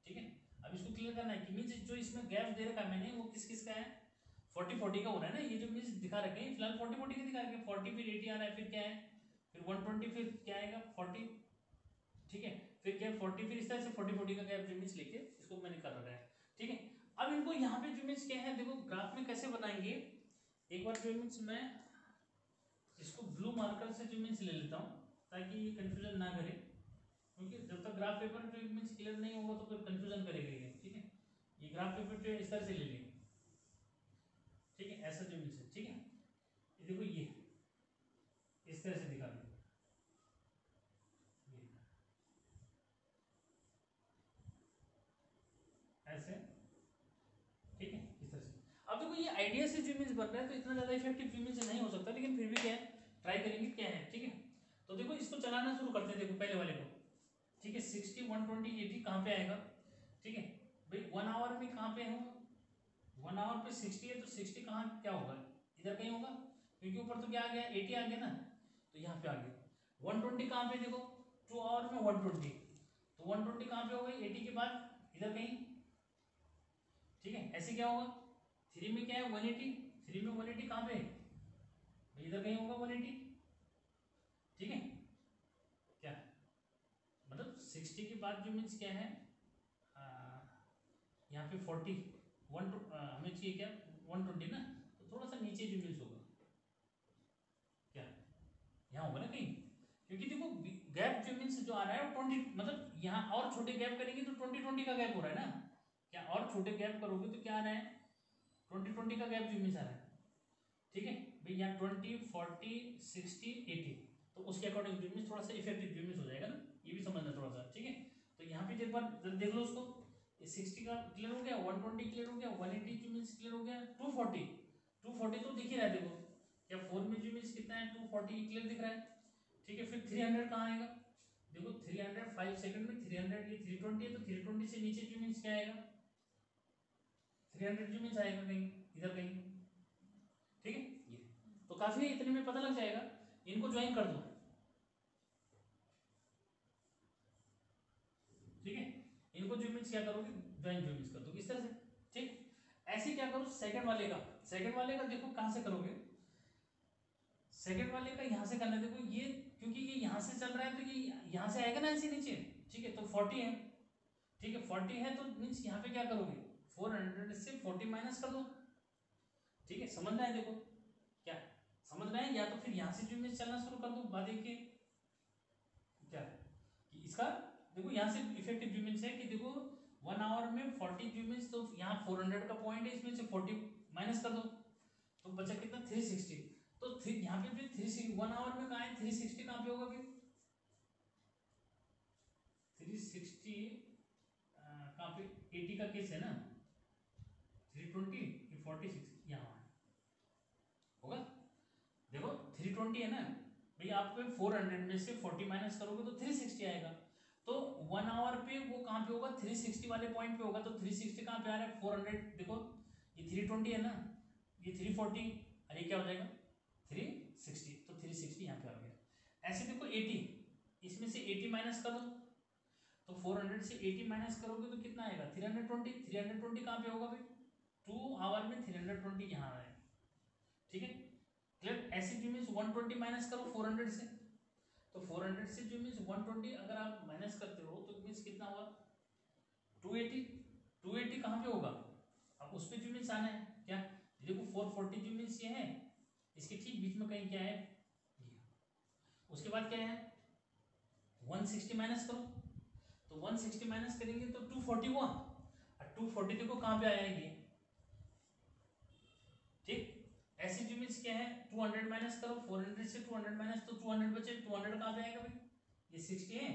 ठीक है, अब इसको क्लियर करना है कि मीन्स जो इसमें गैप दे रखा है मैंने वो किस किस का है 40 40 का हो रहा है ना, ये जो मीन्स दिखा रखे हैं फिलहाल 40 40 का दिखा रखे हैं, 40 फिर 80 आ रहा है, फिर क्या है फिर 120, फिर क्या आएगा 40। ठीक है, फिर क्या 40, फिर इस तरह से 40 40 का गैप जो मीन्स लेके इसको मैंने कर रखा है। ठीक है, अब इनको यहाँ पे जो मीन्स क्या है देखो ग्राफ में कैसे बनाएंगे, एक बार जो मीन्स मैं इसको ब्लू मार्कर से जो मीन्स ले लेता हूँ ताकि ये कंफ्यूजन ना करे, क्योंकि जब तक ग्राफ पेपर जो मीन्स क्लियर नहीं होगा तो फिर कंफ्यूजन करेगा ये। ठीक है, ये ग्राफ पेपर जो इस तरह से ले लेंगे। ठीक है, ऐसा जो मीन्स है। ठीक है, ये देखो ये इस तरह से दिखा दें ऐसे। ठीक है, इस तरह से अब देखो ये आइडिया से जो मीन्स बन रहा है तो इतना ज़्यादा इफेक्टिव जो मीन्स नहीं हो सकता, लेकिन फिर भी क्या है ट्राई करेंगे क्या है। ठीक है, तो देखो इसको चलाना शुरू करते हैं, देखो पहले वाले को। ठीक है, 60 120 80 कहाँ पे आएगा। ठीक है भाई 1 आवर में कहाँ पे होगा, 1 आवर पे 60 है तो 60 कहाँ क्या होगा इधर कहीं होगा, क्योंकि ऊपर तो क्या आ गया 80 आ गया ना, तो यहाँ पे आ गया 120 कहाँ पे देखो 2 आवर में 120, तो 120 कहाँ पे होगा 80 के बाद इधर कहीं। ठीक है, ऐसे क्या होगा 3 में क्या है 180, 3 में 180 कहाँ पे इधर कहीं होगा 180। ठीक है, क्या मतलब 60 के बाद जो मीन्स क्या है यहाँ पे 40 हमें चाहिए क्या 120 ना, तो थोड़ा सा नीचे जो मीन्स होगा क्या यहाँ होगा ना कहीं, क्योंकि देखो गैप जो मीन्स जो आ रहा है वो 20 मतलब यहाँ और छोटे गैप करेंगे तो 20 20 का गैप हो रहा है ना, क्या और छोटे गैप करोगे तो क्या आ रहा है 20 20 का गैप जो मीन्स आ रहा है। ठीक है भाई यहाँ 20 40 60 80, तो उसके अकॉर्डिंग जो मीन्स थोड़ा सा इफेक्टिव जो मीन्स हो जाएगा ना, ये भी समझना थोड़ा सा। ठीक है, तो यहाँ पे एक बार देख लो उसको, ये 60 का क्लियर हो गया, 120 क्लियर हो गया, 180 जो मीन्स क्लियर हो गया, 240 तो दिख ही रहा है देखो, क्या 4 में जो मीन्स कितना है 240 क्लियर दिख रहा है। ठीक है, फिर 300 कहाँ आएगा देखो 300 5 सेकंड में 300, ये 320 है तो 320 से नीचे जो मीन्स क्या आएगा 300 जो मीन्स आएगा कहीं इधर कहीं, ठीक है। ये तो काफी है, इतने में पता लग जाएगा। इनको ज्वाइन कर दो, ठीक है। इनको जो मीन्स क्या करोगे, ज्वाइन जो मीन्स कर दो इस तरह से, ठीक। ऐसे क्या करो सेकंड वाले का, सेकंड वाले का देखो कहां से करोगे, सेकंड वाले का यहां से करना है। देखो ये क्योंकि ये यहां से चल रहा है तो ये यहां से आएगा ना ऐसे नीचे, ठीक है। तो 40 है, ठीक है 40 है तो मीन्स यहाँ पे क्या करोगे 400 से 40 माइनस कर दो, ठीक है। समझ रहे हैं, देखो क्या समझ रहे हैं, या तो फिर यहाँ से जो मीन्स चलना शुरू कर दो। बात देखिए क्या कि इसका देखो यहाँ से इफेक्टिव जो मीन्स है कि देखो 1 आवर में 40 जो मीन्स, तो यहाँ 400 का पॉइंट है, इसमें से 40 माइनस कर दो तो बचा कितना 360। तो यहाँ पे भी 360 1 आवर में कहाँ है, 360 कहाँ पे होगा फिर 360 कहाँ पे 80 का केस है ना, 320 ये 46 यहाँ होगा। देखो 320 है ना भाई, आपको 400 में से 40 माइनस करोगे तो 360 आएगा। तो 1 आवर पे वो कहाँ पे होगा 360 वाले पॉइंट पे होगा। तो 360 कहाँ पे आ रहा है 400, देखो ये 320 है ना, ये 340 और ये क्या हो जाएगा 360, तो 360 यहाँ पे आ गया। ऐसे देखो 80, इसमें से 80 माइनस करो तो 400 से 80 माइनस करोगे तो कितना आएगा 320, 320 कहाँ पे होगा भाई 2 आवर में 320 यहाँ आ रहा है, ठीक है क्लियर। ऐसे जो मीन्स 120 माइनस करो 400 से, तो 400 से जो मीन्स 120 अगर आप माइनस करते हो तो मीन्स कितना हुआ 280, 280 कहाँ पे होगा, अब उस पर जो मीन्स आना है क्या, देखो 440 जो मीन्स ये है, इसके ठीक बीच में कहीं क्या है ये, उसके बाद क्या है 160 माइनस करो, तो 160 माइनस करेंगे तो 240 हुआ, और 240 देखो कहाँ पे आया ये, ठीक। ऐसे जो मीन्स क्या है 200 माइनस करो, 400 से 200 माइनस तो 200 बचे, 200 कहाँ पे आएगा भाई, ये 60 है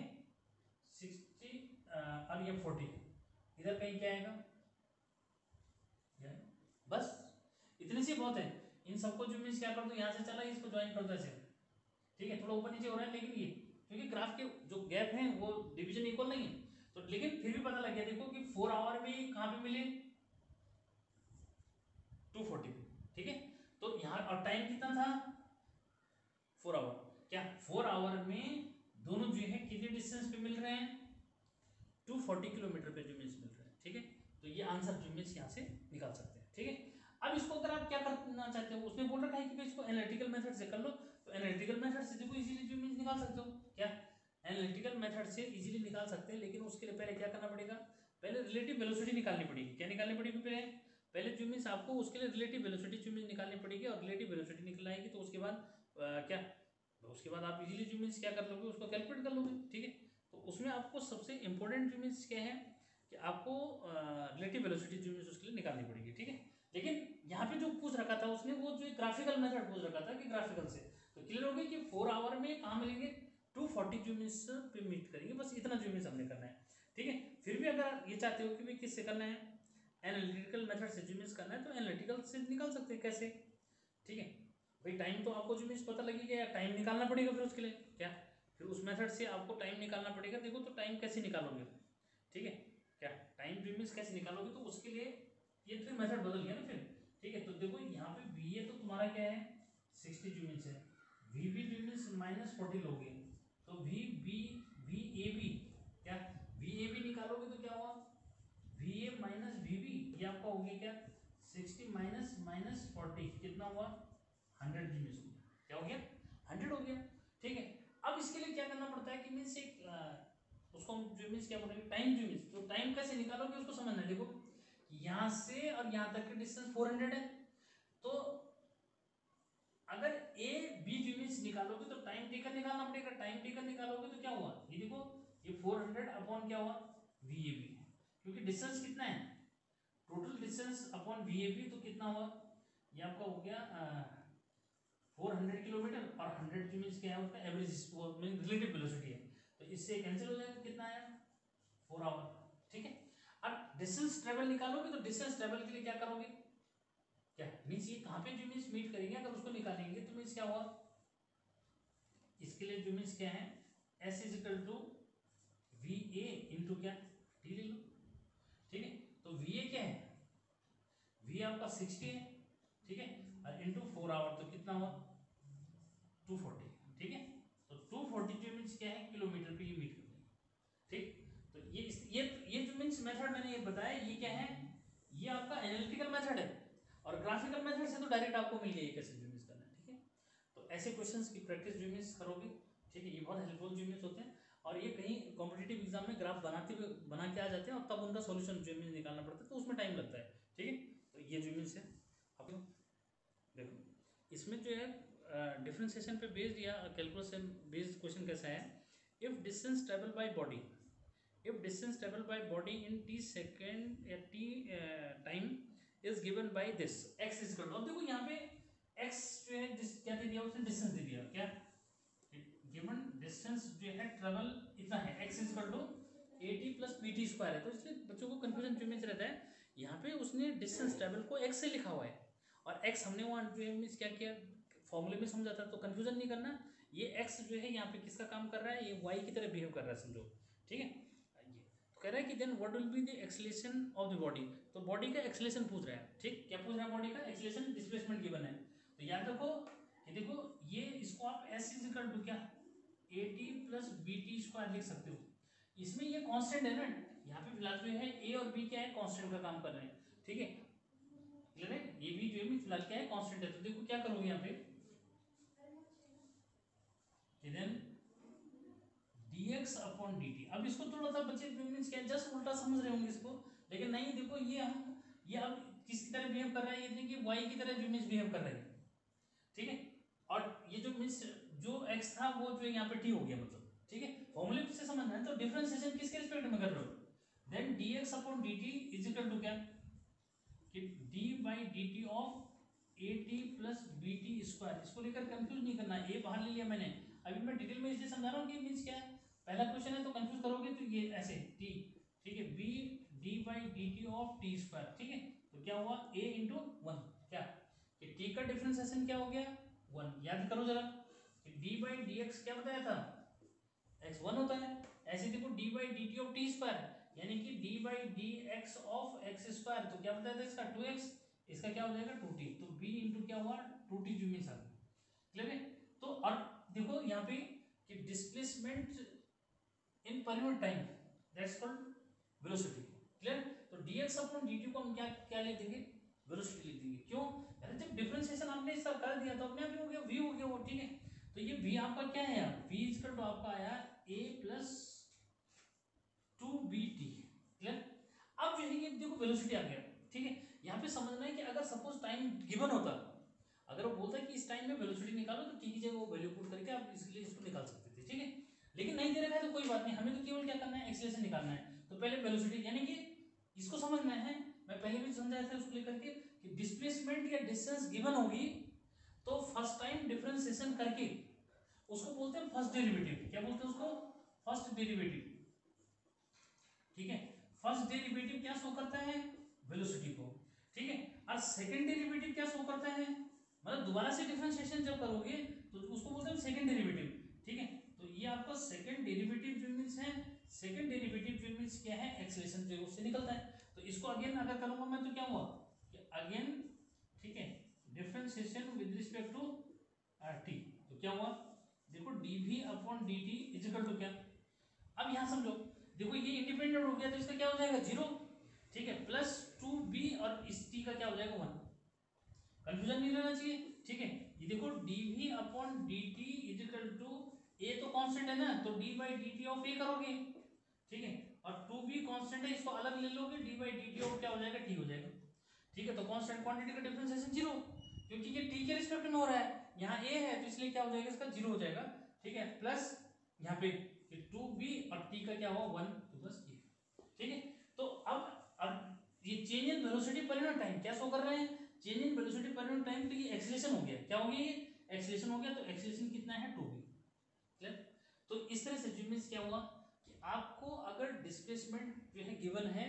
60 और ये 40 इधर कहीं क्या आएगा, बस इतने से बहुत है। इन सबको जो मीन्स क्या कर दो यहाँ से चला इसको ज्वाइन कर दो ऐसे, ठीक है। थोड़ा ऊपर नीचे हो रहा है लेकिन ये क्योंकि ग्राफ के जो गैप हैं वो डिवीजन इक्वल नहीं है, तो लेकिन फिर भी पता लग गया देखो कि 4 आवर में कहाँ पे मिले 240, ठीक है। तो यहाँ और टाइम कितना था 4 आवर, क्या 4 आवर में दोनों जो है कितने डिस्टेंस पे मिल रहे हैं 240 किलोमीटर पे जो मीन्स मिल रहे हैं, ठीक है। तो ये आंसर जो मीन्स यहाँ से निकाल सकते हैं, ठीक है। अब इसको अगर आप क्या करना चाहते हो, उसने बोल रखा है कि इसको एनालिटिकल मेथड से कर लो, तो एनालिटिकल मेथड से देखो इजीली जो मीन्स निकाल सकते हो, क्या एनालिटिकल मेथड से इजीली निकाल सकते हैं। लेकिन उसके लिए पहले क्या करना पड़ेगा, पहले रिलेटिव वेलोसिटी निकालनी पड़ेगी। क्या निकालनी पड़ेगी पहले जो मीन्स आपको उसके लिए रिलेटिव वेलोसिटी जो मीन्स निकालनी पड़ेगी, और रिलेटिव वेलोसिटी निकल आएगी तो उसके बाद क्या, उसके बाद आप इजीली जो मीन्स क्या कर लोगे उसको कैलकुलेट कर लोगे, ठीक है। तो उसमें आपको सबसे इंपॉर्टेंट जो मीन्स क्या है कि आपको रिलेटिव वेलोसिटी जो मीन्स उसके लिए निकालनी पड़ेगी, ठीक है। लेकिन यहाँ पे जो पूछ रखा था उसने वो जो ग्राफिकल मेथड पूछ रखा था कि ग्राफिकल से, तो क्लियर हो गया कि 4 आवर में कहाँ मिलेंगे 240 जो मीन्स पे मीट करेंगे, बस इतना जो मीन्स हमने करना है, ठीक है। फिर भी अगर ये चाहते हो कि भाई किससे करना है एनालिटिकल मेथड से जो मीन्स करना है, तो एनालिटिकल से निकाल सकते हैं कैसे, ठीक है भाई। टाइम तो आपको जो मीन्स पता लगेगा या टाइम निकालना पड़ेगा फिर उसके लिए क्या, फिर उस मेथड से आपको टाइम निकालना पड़ेगा। देखो तो टाइम कैसे निकालोगे, ठीक है क्या टाइम जो मीन्स कैसे निकालोगे, तो उसके लिए ये फिर मेथड बदल गया ना फिर, ठीक है। तो देखो यहाँ पे वी ए तो तुम्हारा क्या है 60 जो मीन्स है, वी बी जो मीन्स -40 लोगे, तो वी ए बी क्या वी ए बी निकालोगे तो क्या हुआ V A minus V B, ये आपका हो गया क्या 60 माइनस 40 कितना हुआ 100 जी मीन्स क्या हो गया 100 हो गया, ठीक है। अब इसके लिए क्या करना पड़ता है कि मीन्स एक उसको हम जो मीन्स क्या बोलेंगे टाइम जो मीन्स, तो टाइम कैसे निकालोगे उसको समझना है। देखो यहाँ से और यहाँ तक की डिस्टेंस 400 है, तो अगर ए बी जो मीन्स निकालोगे तो टाइम टेकन निकालना पड़ेगा। टाइम टेकन निकालोगे तो क्या हुआ ये देखो ये 400 अपॉन क्या हुआ वी ए बी, क्योंकि डिस्टेंस कितना है total distance upon V A B, तो कितना हुआ ये आपका हो गया 400 किलोमीटर, और 100 जो मीन्स क्या है उसका एवरेज रिलेटिव वेलोसिटी है, तो इससे कैंसिल हो जाएगा, कितना आया 4 आवर, ठीक है। अब डिस्टेंस ट्रेवल निकालोगे तो डिस्टेंस ट्रेवल के लिए क्या करोगे, क्या मीन्स ये कहाँ पे जो मीन्स मीट करेंगे अगर उसको निकालेंगे तो मीन्स क्या हुआ, इसके लिए जो मीन्स क्या है S is equal to V A into क्या टी ले लो, ठीक है। तो वी ए क्या है वी आपका 60 है मेथड मैंने ये बताया, ये क्या है, ये आपका एनालिटिकल मेथड है, और ग्राफिकल मेथड से तो डायरेक्ट आपको मिल गया ये कैसे ज्यूमिस करना है, ठीक है। तो ऐसे क्वेश्चंस की प्रैक्टिस ज्यूमिस करोगे, ठीक है, ये बहुत हेल्पफुल ज्यूमिस होते हैं, और ये कहीं कॉम्पिटिटिव एग्जाम में ग्राफ बनाते हुए बना के आ जाते हैं, और तब उनका सॉल्यूशन ज्यूमिस निकालना पड़ता है, तो उसमें टाइम लगता है, ठीक है। तो ये ज्यूमिस है। अब देखो इसमें जो है डिफरेंशिएशन पे बेस्ड या कैलकुलस बेस्ड क्वेश्चन कैसा है, if distance travel by body, if distance traveled by body in t second या t time is given by this x is equal to, अब देखो यहाँ पे x जो है क्या दे दिया उसने, डिस्टेंस दे दिया, क्या गिवन डिस्टेंस जो है ट्रेवल इतना है, x is equal to at plus bt square है, तो इसलिए बच्चों को कंफ्यूजन जो में रहता है, यहाँ पे उसने डिस्टेंस ट्रेवल को x से लिखा हुआ है, और x हमने वहाँ जो है मीन्स क्या किया फॉर्मूले में समझा था, तो कंफ्यूजन नहीं करना, ये x जो है यहाँ पे किसका काम कर रहा है, ये y की तरह बिहेव कर रहा है समझो, ठीक है। कह रहा है कि then what will be the acceleration of the body, तो बॉडी का एक्सेलरेशन पूछ रहा है, ठीक, क्या पूछ रहा है, बॉडी का एक्सेलरेशन, डिस्प्लेसमेंट गिवन है, तो याद रखो ये देखो ये इसको आप s इज इक्वल टू क्या at प्लस bt स्क्वायर लिख सकते हो, इसमें ये कांस्टेंट है ना, यहाँ पे फिलहाल जो है a और b क्या है, कांस्टेंट का काम कर रहे हैं, ठीक है, क्लियर है, ये भी जो है फिलहाल क्या है, कांस्टेंट है, तो देखो क्या करोगे यहाँ पे देन dx अपॉन dt, अब इसको थोड़ा सा बच्चे मींस क्या जस्ट उल्टा समझ रहे होंगे इसको, लेकिन नहीं देखो ये अब किसकी तरह बिहेव कर रहा है, ये देखिए y की तरह जो मींस बिहेव कर रहा है, ठीक है, और ये जो मींस जो x था वो जो यहाँ पे t हो गया मतलब, ठीक है, फॉर्मूले से समझना है, तो डिफरेंशिएशन किसके रिस्पेक्ट में कर रहे हो, then dx upon dt is equal to क्या कि d by dt of at plus bt square, इसको लेकर कंफ्यूज नहीं करना, a बाहर ले लिया मैंने, अभी मैं डिटेल में इसलिए समझा रहा हूँ कि मींस क्या है, पहला क्वेश्चन है तो कंफ्यूज करोगे तो ये ऐसे t, ठीक है, b d by dt of t square, ठीक है, तो क्या हुआ a इंटू वन, क्या कि t का डिफरेंशिएशन क्या हो गया 1, याद करो जरा कि d बाई dx क्या बताया था x 1 होता है, ऐसे देखो d by dt of t square यानी कि d by dx of x square, तो क्या बताया था इसका 2x, इसका क्या हो जाएगा 2t, तो b इंटू क्या हुआ 2t जो मीन्स आ गया, क्लियर है। तो और देखो यहाँ पे कि displacement in per unit time that's called velocity, clear, तो dx अपॉन dt को हम क्या क्या लिख देंगे, वेलोसिटी लिख देंगे, क्यों, यार जब डिफरेंशिएशन आपने इसका कर दिया तो अपने आप ही हो गया v हो गया वो, ठीक है, तो ये v आपका क्या है यार, v इक्वल टू आपका आया a प्लस 2bt, क्लियर। अब जो है ये देखो वेलोसिटी आ गया, ठीक है, यहाँ पे समझना है कि अगर सपोज टाइम गिवन होता, अगर वो बोलता है कि इस टाइम में वेलोसिटी निकालो तो ठीक है, वो वैल्यू पुट करके आप इसलिए इसको निकाल सकते थे, ठीक है, लेकिन नहीं दे रखा है तो कोई बात नहीं, हमें तो केवल क्या करना है, एक्सेलरेशन निकालना है, तो पहले वेलोसिटी यानी कि इसको समझना है, मैं पहले भी समझाया था उसको लेकर के कि डिस्प्लेसमेंट या डिस्टेंस गिवन होगी तो फर्स्ट टाइम डिफरेंशिएशन करके उसको बोलते हैं फर्स्ट डेरिवेटिव, क्या बोलते हैं उसको, फर्स्ट डेरिवेटिव, ठीक है, फर्स्ट डेरिवेटिव क्या शो करता है, वेलोसिटी को, ठीक है, और सेकंड डेरिवेटिव क्या शो करता है, मतलब दोबारा से डिफरेंशिएशन जब करोगे तो उसको बोलते हैं सेकंड डेरिवेटिव, ठीक है, तो ये आपका सेकंड डेरिवेटिव जो मींस है, सेकंड डेरिवेटिव जो मींस क्या है, एक्सेलरेशन जो उससे निकलता है, तो इसको अगेन अगर करूंगा मैं तो क्या हुआ कि अगेन, ठीक है, differentiation with respect to T, तो क्या हुआ देखो dv upon dt is equal to क्या, अब यहां समझो देखो ये इंडिपेंडेंट हो गया तो इसका क्या हो जाएगा 0, ठीक है, प्लस 2b और इस t का क्या हो जाएगा 1, कंफ्यूजन नहीं रहना चाहिए, ठीक है, ये देखो dv upon dt is equal to a तो कांस्टेंट है ना, तो d by dt of a करोगे, ठीक है, और 2b कांस्टेंट है इसको अलग ले लोगे, d बाई dt ऑफ क्या हो जाएगा t हो जाएगा, ठीक है, तो कांस्टेंट क्वांटिटी का डिफरेंशिएशन 0, क्योंकि ये t के रिस्पेक्ट में हो रहा है, यहाँ a है तो इसलिए क्या हो जाएगा इसका 0 हो जाएगा, ठीक है, प्लस यहाँ पे 2b और t का क्या हुआ 1 तो बस ये, ठीक है, तो अब ये change in velocity per unit time क्या शो कर रहे हैं, change in velocity per unit time, तो ये एक्सेलरेशन हो गया, क्या हो गया ये एक्सेलरेशन हो गया, तो एक्सेलरेशन कितना है 2b, क्लियर। तो इस तरह से जो मींस क्या हुआ कि आपको अगर डिस्प्लेसमेंट जो है गिवन है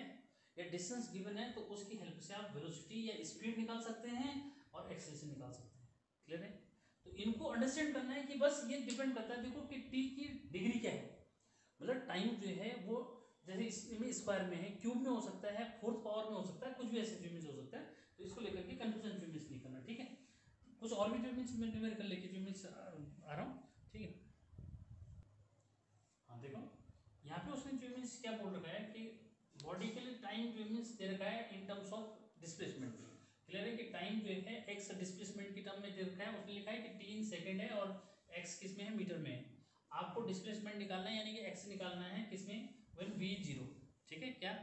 या डिस्टेंस गिवन है तो उसकी हेल्प से आप वेलोसिटी या स्पीड निकाल सकते हैं और एक्सेलरेशन निकाल सकते हैं, क्लियर है। तो इनको अंडरस्टैंड करना है कि बस ये डिपेंड करता है, देखो कि टी की डिग्री क्या है, मतलब टाइम जो है वो जैसे इसमें स्क्वायर में है, क्यूब में हो सकता है, फोर्थ पावर में हो सकता है, कुछ भी ऐसे ज्यूमिस हो सकता है, तो इसको लेकर के कंफ्यूजन ज्यूमिस नहीं करना, ठीक है। कुछ और भी ज्यूमिस मैं न्यूमेरिकल लेके ज्यूमिस आ रहा हूँ, ठीक है। हाँ देखो यहाँ पे उसने ज्यूमिस क्या बोल रखा है कि बॉडी के लिए टाइम जो मीन्स दे रखा है in terms of displacement. Clear है कि टाइम जो है एक्स डिस्प्लेसमेंट की टर्म में दे रखा है, उसने लिखा है कि 3 सेकंड है और एक्स किस में है, मीटर में है। आपको डिस्प्लेसमेंट निकालना है यानी कि एक्स निकालना है किसमें, व्हेन v 0, ठीक है क्या,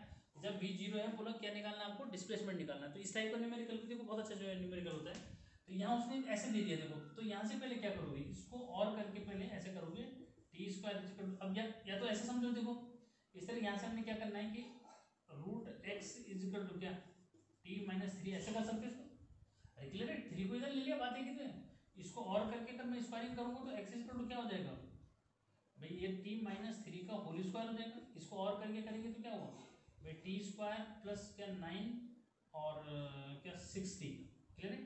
जब v 0 है बोला क्या निकालना है आपको, डिस्प्लेसमेंट निकालना है। तो इस टाइप का न्यूमेरिकल भी देखो बहुत अच्छा जो है न्यूमेरिकल होता है। तो यहाँ उसने ऐसे दे दिया देखो, तो यहाँ से पहले क्या करोगे, इसको और करके पहले ऐसे करोगे टी स्क्वायर, अब या तो ऐसे समझो देखो इस तरह, यहाँ से हमने क्या करना है कि root X is equal to क्या, टी माइनस 3, ऐसे कर सकते हो इसको। अरे क्लियर है, 3 को इधर ले लिया, बात है कि इसको और करके अगर मैं स्क्वायरिंग करूंगा तो एक्स इज इक्वल टू क्या हो जाएगा भाई, ये टी माइनस 3 का होल स्क्वायर हो जाएगा। इसको और करके करेंगे तो क्या होगा भाई, टी स्क्वायर प्लस क्या 9 और क्या 60, क्लियर है,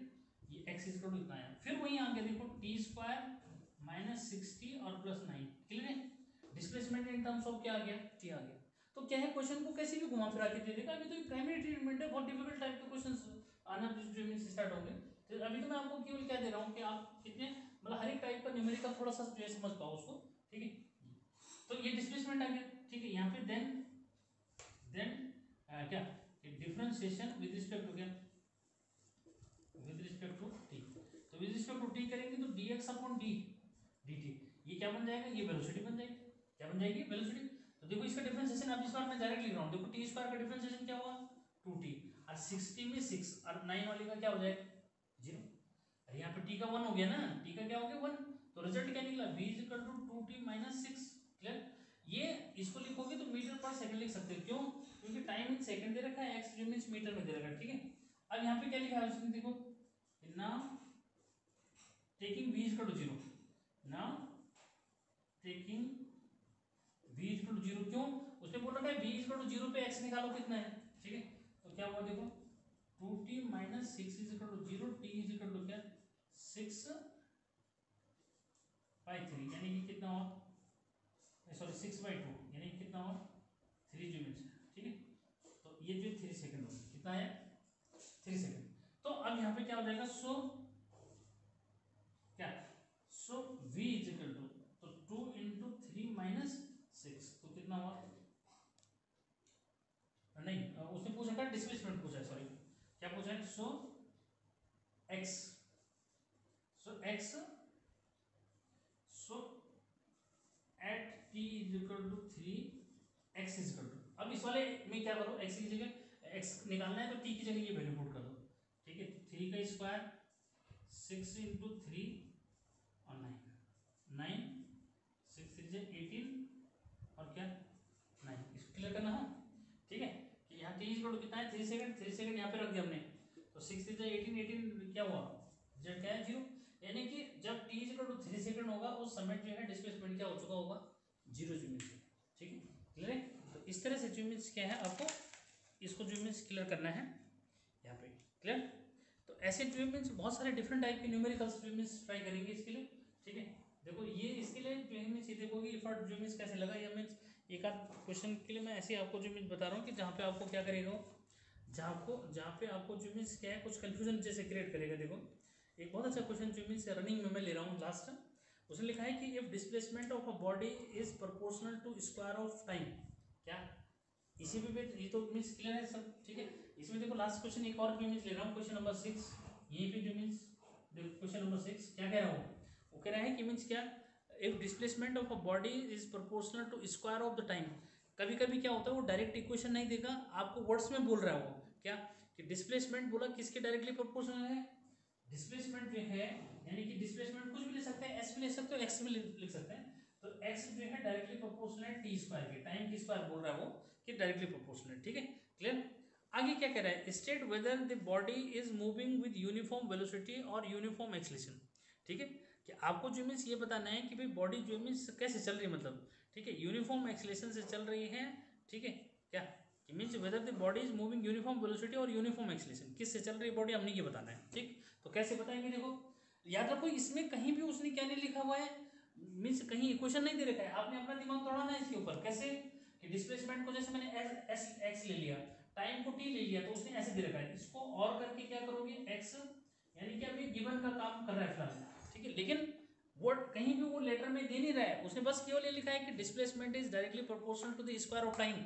ये एक्स इज इक्वल टू इतना है। फिर वहीं आगे देखो टी स्क्वायर माइनस 60 और प्लस 9, क्लियर है, डिस्प्लेसमेंट इन टर्म्स ऑफ क्या आ गया, टी आ गया। तो क्या है, क्वेश्चन को कैसे भी घुमा फिरा के दे देगा। अभी तो ये प्राइमरी ट्रीटमेंट है, बहुत डिफिकल्ट टाइप के क्वेश्चंस आना जो मींस स्टार्ट होंगे। तो अभी तो मैं आपको केवल क्या दे रहा हूँ कि आप कितने मतलब हर एक टाइप का न्यूमेरिकल थोड़ा सा जो है समझ पाओ उसको, ठीक है। तो ये डिस्प्लेसमेंट आ गया, ठीक है। यहाँ पे देन क्या डिफरेंशिएशन विद रिस्पेक्ट टू क्या, विद रिस्पेक्ट टू टी। तो विद रिस्पेक्ट टू टी करेंगे तो dx अपॉन dt, ये क्या बन जाएगा, ये वेलोसिटी बन जाएगी, क्या बन जाएगी, वेलोसिटी। तो देखो इसका डिफरेंशिएशन अब इस बार मैं डायरेक्ट लिख रहा हूँ, देखो टी स्क्वायर का डिफरेंशिएशन क्या हुआ 2t, और 60 में 6 और 9 वाले का क्या हो जाएगा 0। अरे यहाँ पे t का 1 हो गया ना, t का क्या हो गया 1, तो रिजल्ट क्या निकला v is equal to 2t minus 6, clear. ये इसको लिखोगे तो मीटर पर सेकंड लिख सकते हो, क्यों, क्योंकि टाइम इन सेकंड दे रखा है, x जो मींस मीटर में दे रखा है, ठीक है। अब यहाँ पे क्या लिखा है उसने देखो, now taking v is equal to 0, now taking v is equal to 0, क्यों, उसने बोल रखा है v इज इक्वल टू 0 पे x निकालो कितना है, ठीक है। तो क्या हुआ देखो 2t minus 6 is equal to 0, t is equal to क्या 6/3, यानी कि कितना हुआ, सॉरी 6/2, यानी कि कितना हुआ 3 जो मीन्स, ठीक है। तो ये जो 3 सेकंड होगा, कितना है 3 सेकंड। तो अब यहाँ पे क्या हो जाएगा, सो क्या, सो v इज इक्वल टू, तो 2 इंटू 3 माइनस 6, तो कितना हुआ, नहीं उसने पूछा था डिस्प्लेसमेंट पूछा है, सॉरी क्या पूछा है, so x, so at t is equal to 3, x is equal to, अब इस वाले में क्या करो, x की जगह x निकालना है तो t की जगह ये वैल्यू पुट कर दो, ठीक है। 3 का स्क्वायर 6 इंटू 3 और 9 6 3 18 और क्या 9, इसको क्लियर करना है, ठीक है। कि यहाँ t इक्वल टू कितना है 3 सेकंड, 3 सेकंड यहाँ पे रख दिया हमने, तो 6 3 18 क्या हुआ, z क्या है 0, यानी कि जब t इक्वल टू 3 सेकंड होगा उस समय जो है डिस्प्लेसमेंट क्या हो चुका होगा 0 जो मीन्स, ठीक है, क्लियर है। तो इस तरह से जो मीन्स क्या है आपको इसको जो मीन्स क्लियर करना है यहाँ पे, क्लियर। तो ऐसे जो मीन्स बहुत सारे डिफरेंट टाइप के न्यूमेरिकल्स जो मीन्स ट्राई करेंगे इसके लिए, ठीक है। देखो ये इसके लिए जो है मीन्स ये देखोगे एफर्ट जो मीन्स कैसे लगा, या मीन्स एक आध क्वेश्चन के लिए मैं ऐसे आपको जो मीन्स बता रहा हूँ कि जहाँ पे आपको क्या करेगा, जहाँ पे आपको जो मीन्स क्या है कुछ कन्फ्यूजन जैसे क्रिएट करेगा। देखो एक बहुत अच्छा क्वेश्चन जो मीन्स रनिंग में मैं ले रहा हूँ लास्ट, उसने लिखा है कि if displacement of a body is proportional to square of time, क्या इसी पे ये तो मीन्स क्लियर है सब, ठीक है। इसमें देखो लास्ट क्वेश्चन एक और मीन्स ले रहा हूँ, क्वेश्चन नंबर 6, यहीं पे जो मीन्स क्वेश्चन नंबर 6 क्या कह रहा हूँ, वो कह रहा है कि मीन्स क्या, if displacement of a body is proportional to square of the time. कभी कभी क्या होता है वो डायरेक्ट इक्वेशन नहीं देगा, आपको वर्ड्स में बोल रहा है वो क्या, कि डिस्प्लेसमेंट बोला किसके डायरेक्टली प्रोपोर्शनल है, डिस्प्लेसमेंट जो है यानी कि डिस्प्लेसमेंट कुछ भी ले सकते हैं, एस भी ले सकते हो एक्स भी लिख सकते हैं। तो एक्स जो है डायरेक्टली प्रोपोर्शनल है टी स्क्वायर के, टाइम की स्क्वायर बोल रहा है वो कि डायरेक्टली प्रोपोर्शनल, ठीक है, क्लियर। आगे क्या कह रहा है, state whether the body is moving with uniform velocity और यूनिफॉर्म एक्सलेशन, ठीक है। कि आपको जो मीन्स ये बताना है कि भाई बॉडी जो मीन्स कैसे चल रही है, मतलब ठीक है यूनिफॉर्म एक्सलेशन से चल रही है, ठीक है क्या, कि means whether the body is moving uniform velocity और यूनिफॉर्म एक्सलेशन, किससे चल रही है बॉडी हमने ये बताना है, ठीक। तो कैसे बताएंगे, देखो याद रखो इसमें कहीं भी उसने क्या नहीं लिखा हुआ है, मीन्स कहीं इक्वेशन नहीं दे रखा है, आपने अपना दिमाग दौड़ाना है इसके ऊपर। कैसे कि डिस्प्लेसमेंट को जैसे मैंने एस एक्स ले लिया, टाइम को टी ले लिया, तो उसने ऐसे दे रखा है, इसको और करके क्या करोगे एक्स, यानी कि अभी गिवन का काम कर रहा है फिलहाल, ठीक है। लेकिन वो कहीं भी वो लेटर में दे नहीं रहा है, उसने बस केवल ये लिखा है कि displacement is directly proportional to the square of time.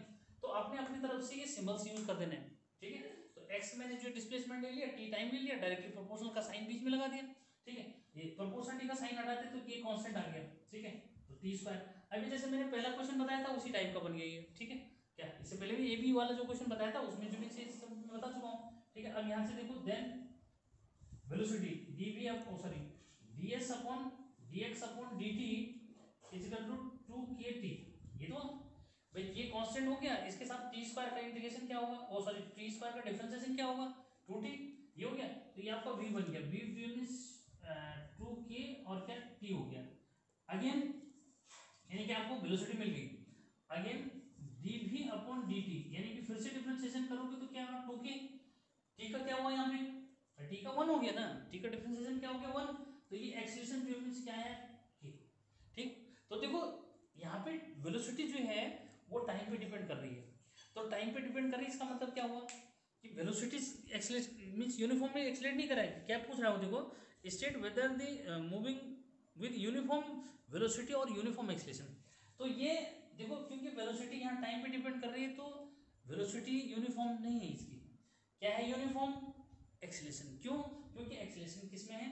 तो तो आपने अपनी तरफ से ये सिंबल्स यूज कर देने हैं, ठीक है। तो x मैंने जो डिस्प्लेसमेंट ले लिया, t टाइम ले लिया, डायरेक्टली प्रोपोर्शनल का साइन बीच में लगा दिया, ठीक है। ये प्रोपोर्शनलिटी का साइन हटाते तो ये कांस्टेंट आ गया, ठीक है। तो t स्क्वायर, अभी जैसे मैंने पहला क्वेश्चन बताया था उसी टाइप का बन गया ये, ठीक है। क्या इससे पहले भी ab वाला जो क्वेश्चन बताया था उसमें जो भी चीज सब मैं बता चुका हूं, ठीक है। अब यहां से देखो, then velocity dv sorry ds upon dx upon dt is equal to 2kt। ये तो भाई ये कांस्टेंट हो गया, इसके साथ t स्क्वायर का इंटीग्रेशन क्या होगा, ओ सॉरी t स्क्वायर का डिफरेंशिएशन क्या होगा 2t, ये हो गया। तो ये आपका v बन गया, v मींस 2k और क्या t हो गया। अगेन यानी कि आपको वेलोसिटी मिल गई। अगेन dv अपॉन dt, यानी कि फिर से डिफरेंशिएशन करोगे तो क्या होगा 2k, t का क्या हुआ यहाँ पे, t का 1 हो गया ना, t का डिफरेंशिएशन क्या हो गया 1, तो ये एक्सीलरेशन जो मींस क्या है k, ठीक। तो देखो यहाँ पे वेलोसिटी जो है वो टाइम पे डिपेंड कर रही है, तो टाइम पे डिपेंड कर रही है, इसका मतलब क्या हुआ कि velocity accelerate means uniformly accelerate नहीं कर रहा है। क्या पूछ रहा हूँ देखो, state whether the moving with uniform velocity और यूनिफॉर्म एक्सेलरेशन। तो ये देखो क्योंकि वेलोसिटी यहाँ टाइम पे डिपेंड कर रही है, तो वेलोसिटी यूनिफॉर्म नहीं है इसकी, क्या है यूनिफॉर्म एक्सेलरेशन। क्यों, क्योंकि एक्सेलरेशन किसमें है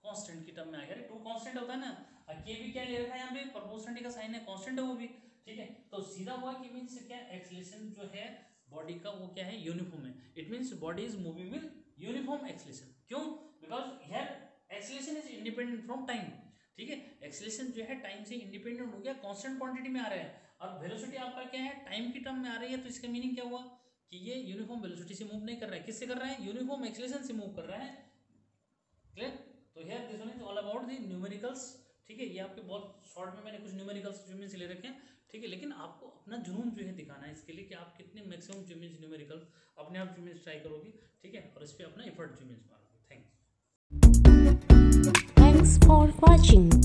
कांस्टेंट की टर्म में आ गया, टू कांस्टेंट होता है ना, के भी क्या ले रखा है यहाँ पे प्रोपोर्शनलिटी का साइन है, कांस्टेंट है वो भी, ठीक है। तो सीधा हुआ कि मींस क्या एक्सेलरेशन जो है बॉडी का वो क्या है यूनिफॉर्म है, it means body is moving with uniform acceleration. क्यों, because here acceleration is independent from time, ठीक है। एक्सेलरेशन जो है टाइम से इंडिपेंडेंट हो गया, कांस्टेंट क्वांटिटी में आ रहा है, और वेलोसिटी आपका क्या है टाइम की टर्म में आ रही है। तो इसका मीनिंग क्या हुआ कि ये यूनिफॉर्म वेलोसिटी से मूव नहीं कर रहा है, किससे कर रहा है यूनिफॉर्म एक्सेलरेशन से मूव कर रहा है, क्लियर। तो here this one is all about the numericals, ठीक है। ये आपके बहुत शॉर्ट में मैंने कुछ न्यूमेरिकल्स ज्योमेट्री ले रखे हैं, ठीक है। लेकिन आपको अपना जुनून जो है दिखाना है इसके लिए कि आप कितने मैक्सिमम ज्योमेट्री न्यूमेरिकल अपने आप ज्योमेट्री ट्राई करोगे, ठीक है, और इस पर अपना एफर्ट ज्योमेट्री मारोगे। Thanks for watching.